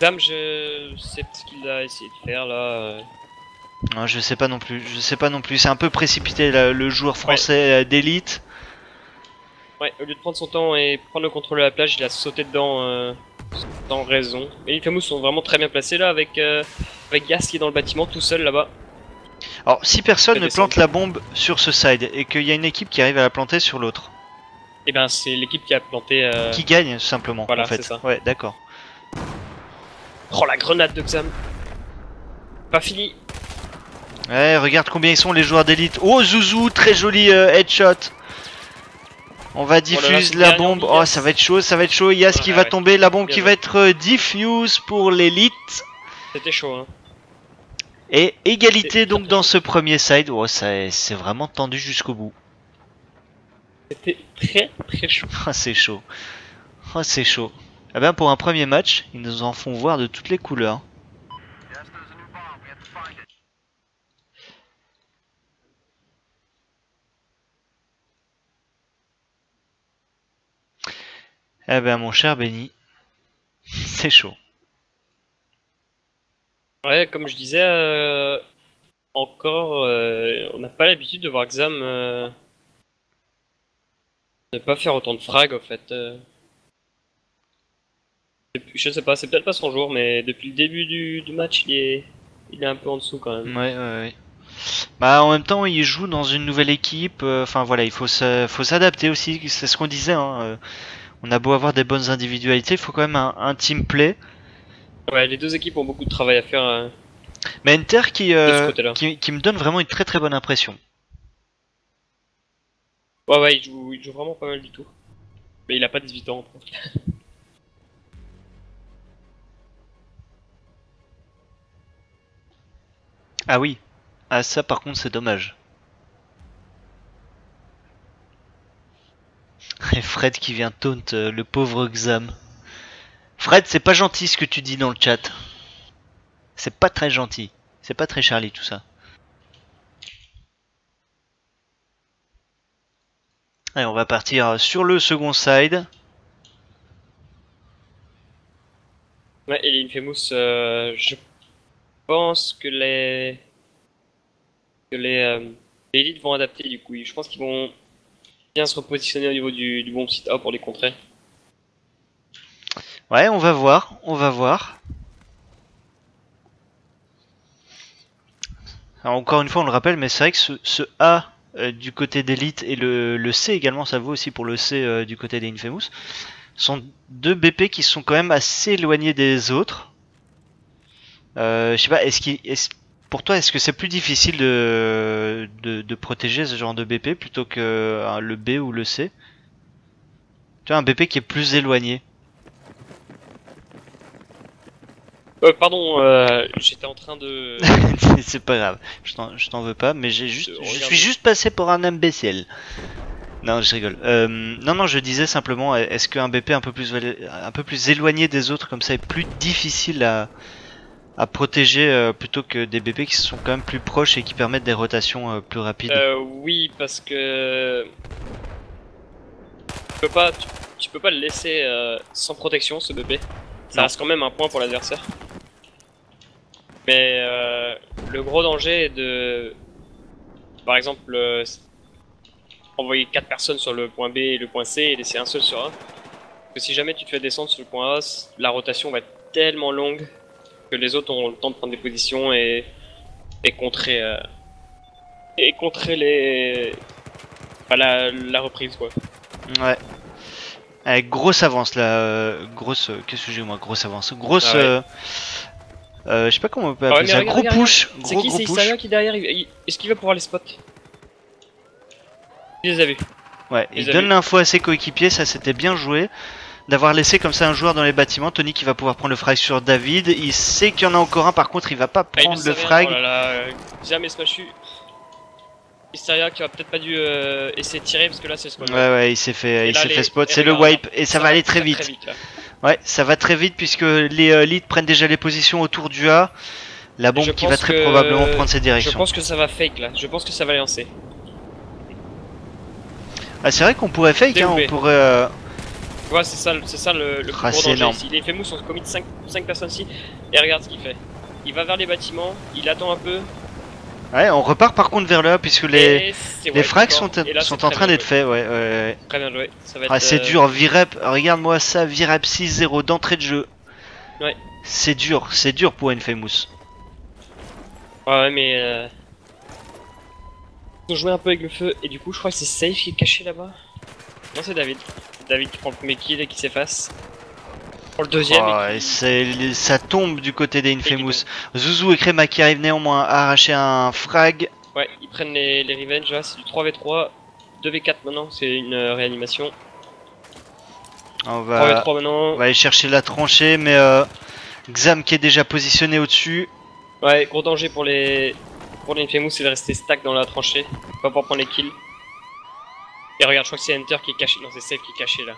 Xam, je sais ce qu'il a essayé de faire là. Non, je sais pas non plus, c'est un peu précipité là, le joueur français d'élite. Ouais, au lieu de prendre son temps et prendre le contrôle de la plage, il a sauté dedans sans raison. Et les Infamous sont vraiment très bien placés là avec Yas qui est dans le bâtiment tout seul là-bas. Alors si personne ne plante la bombe sur ce side et qu'il y a une équipe qui arrive à la planter sur l'autre. Et ben c'est l'équipe qui a planté... Qui gagne simplement voilà, en fait. C'est ça. Ouais, d'accord. Oh la grenade de Xam. Pas fini. Ouais, regarde combien ils sont les joueurs d'élite. Oh Zouzou, très joli headshot. On va diffuse la bombe. Oh ça va être chaud, Yas qui va tomber, la bombe qui va être diffuse pour l'élite. C'était chaud hein. Et égalité donc dans ce premier side. Oh ça c'est vraiment tendu jusqu'au bout. C'était très chaud. Oh c'est chaud. Oh c'est chaud. Eh ben pour un premier match, ils nous en font voir de toutes les couleurs. Eh ben mon cher Benny, c'est chaud. Ouais, comme je disais, encore, on n'a pas l'habitude de voir Xam ne pas faire autant de frags en fait. Je sais pas, c'est peut-être pas son jour, mais depuis le début du match, il est un peu en dessous quand même. Ouais. Bah en même temps, il joue dans une nouvelle équipe. Enfin voilà, il faut s'adapter aussi. C'est ce qu'on disait. Hein, on a beau avoir des bonnes individualités, il faut quand même un team play. Ouais, les deux équipes ont beaucoup de travail à faire. Mais Enter qui me donne vraiment une très bonne impression. Ouais, il joue vraiment pas mal du tout. Mais il a pas 18 ans. Ah oui. Ah ça par contre c'est dommage. Et Fred qui vient taunt le pauvre Xam. Fred, c'est pas gentil ce que tu dis dans le chat. C'est pas très gentil. C'est pas très Charlie tout ça. Allez, on va partir sur le second side. Ouais, et les Infamous, je pense que les élites vont adapter du coup. Je pense qu'ils vont bien se repositionner au niveau du bon site A pour les contrer. Ouais, on va voir. Alors, encore une fois, on le rappelle, mais c'est vrai que ce A du côté d'élite et le C également, ça vaut aussi pour le C du côté des Infamous, sont deux BP qui sont quand même assez éloignés des autres. Je sais pas, pour toi, est-ce que c'est plus difficile de protéger ce genre de BP plutôt que le B ou le C? Tu vois, un BP qui est plus éloigné. Pardon, j'étais en train de... C'est pas grave, je t'en veux pas, mais je suis juste passé pour un imbécile. Non, je rigole. Non, je disais simplement, est-ce qu'un BP un peu plus éloigné des autres comme ça est plus difficile à protéger plutôt que des BP qui sont quand même plus proches et qui permettent des rotations plus rapides? Oui, parce que... Tu peux pas le laisser sans protection, ce bébé. Ça Non. reste quand même un point pour l'adversaire. Mais le gros danger est de, par exemple, envoyer 4 personnes sur le point B et le point C et laisser un seul sur A. Parce que si jamais tu te fais descendre sur le point A, la rotation va être tellement longue que les autres ont le temps de prendre des positions et contrer les la reprise quoi. Ouais. Avec grosse avance là, grosse. Qu'est-ce que j'ai moi? Grosse avance. Grosse. Ah Je sais pas comment on peut Ah ouais, appeler mais ça. regarde, Gros regarde, push. C'est Gros qui? gros C'est push. Historia qui est derrière. Est-ce qu'il va pouvoir les spots? Il les a vus. Ouais, Les il a donne vus. l'info à ses coéquipiers, ça c'était bien joué. D'avoir laissé comme ça un joueur dans les bâtiments. Tony qui va pouvoir prendre le frag sur David. Il sait qu'il y en a encore un, par contre il va pas Ah, il prendre le le savait, frag. oh là là, jamais smashu. Hysteria qui va peut-être pas dû essayer de tirer parce que là c'est le spot. Ouais, il s'est fait, Et là, les- spot. et C'est le regarde, wipe et ça va aller très vite. là. Ouais, ça va très vite puisque les leads prennent déjà les positions autour du A. La bombe Je qui va pense très que- probablement prendre ses Je directions. pense que ça va fake là. Je pense que ça va lancer. Ah, c'est vrai qu'on pourrait fake, hein, DOB. on pourrait. Ouais, c'est ça le plus Ah, gros c'est danger énorme. ici. Les Famous ont commis 5 personnes ici. Et regarde ce qu'il fait. Il va vers les bâtiments, il attend un peu. Ouais, on repart par contre vers le A puisque les les frags sont en train d'être faits. Ouais. Très bien joué. Ça va être, Ah, c'est dur, Virep, regarde-moi ça, Virep 6-0 d'entrée de jeu. Ouais. C'est dur pour Infamous. Ouais, mais ils ont joué un peu avec le feu et du coup, je crois que c'est Safe qui est caché là-bas. Non, c'est David. David qui prend le premier kill et qui s'efface. Pour le deuxième. Oh, et et qui- ça tombe du côté des Infamous. Zouzou et Krema qui arrivent néanmoins à arracher un frag. Ouais, ils prennent les revenge là, c'est du 3v3, 2v4 maintenant, c'est une réanimation. On va 3v3 maintenant. aller chercher la tranchée, mais Xam qui est déjà positionné au-dessus. Ouais, gros danger pour les Infamous, c'est de rester stack dans la tranchée, pas pour prendre les kills. Et regarde, je crois que c'est Enter qui est caché, non c'est Safe qui est caché là.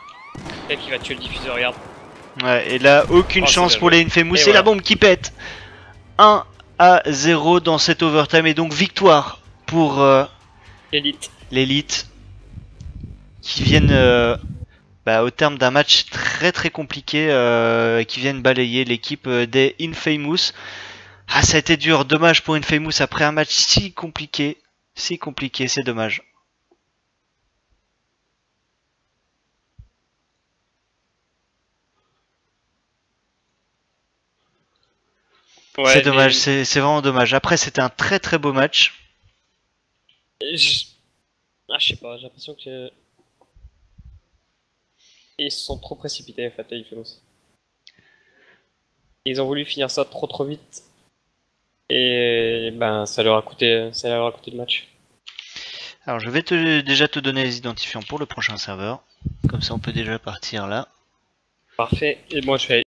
Safe qui va tuer le diffuseur, regarde. Ouais, et là, aucune Oh, c'est chance bien pour joué. les Infamous. Et C'est voilà. la bombe qui pète. 1-0 dans cet overtime et donc victoire pour Elite. l'élite qui viennent au terme d'un match très compliqué qui viennent balayer l'équipe des Infamous. Ah, ça a été dur, dommage pour Infamous après un match si compliqué, c'est dommage. Ouais, C'est dommage, c'est vraiment dommage. Après c'était un très beau match. Je... Ah, je sais pas, j'ai l'impression que. Ils se sont trop précipités en fait, les Infamous. Ils ont voulu finir ça trop vite. Et ben, ça leur a coûté le match. Alors je vais déjà te donner les identifiants pour le prochain serveur. Comme ça on peut déjà partir là. Parfait. Et moi je fais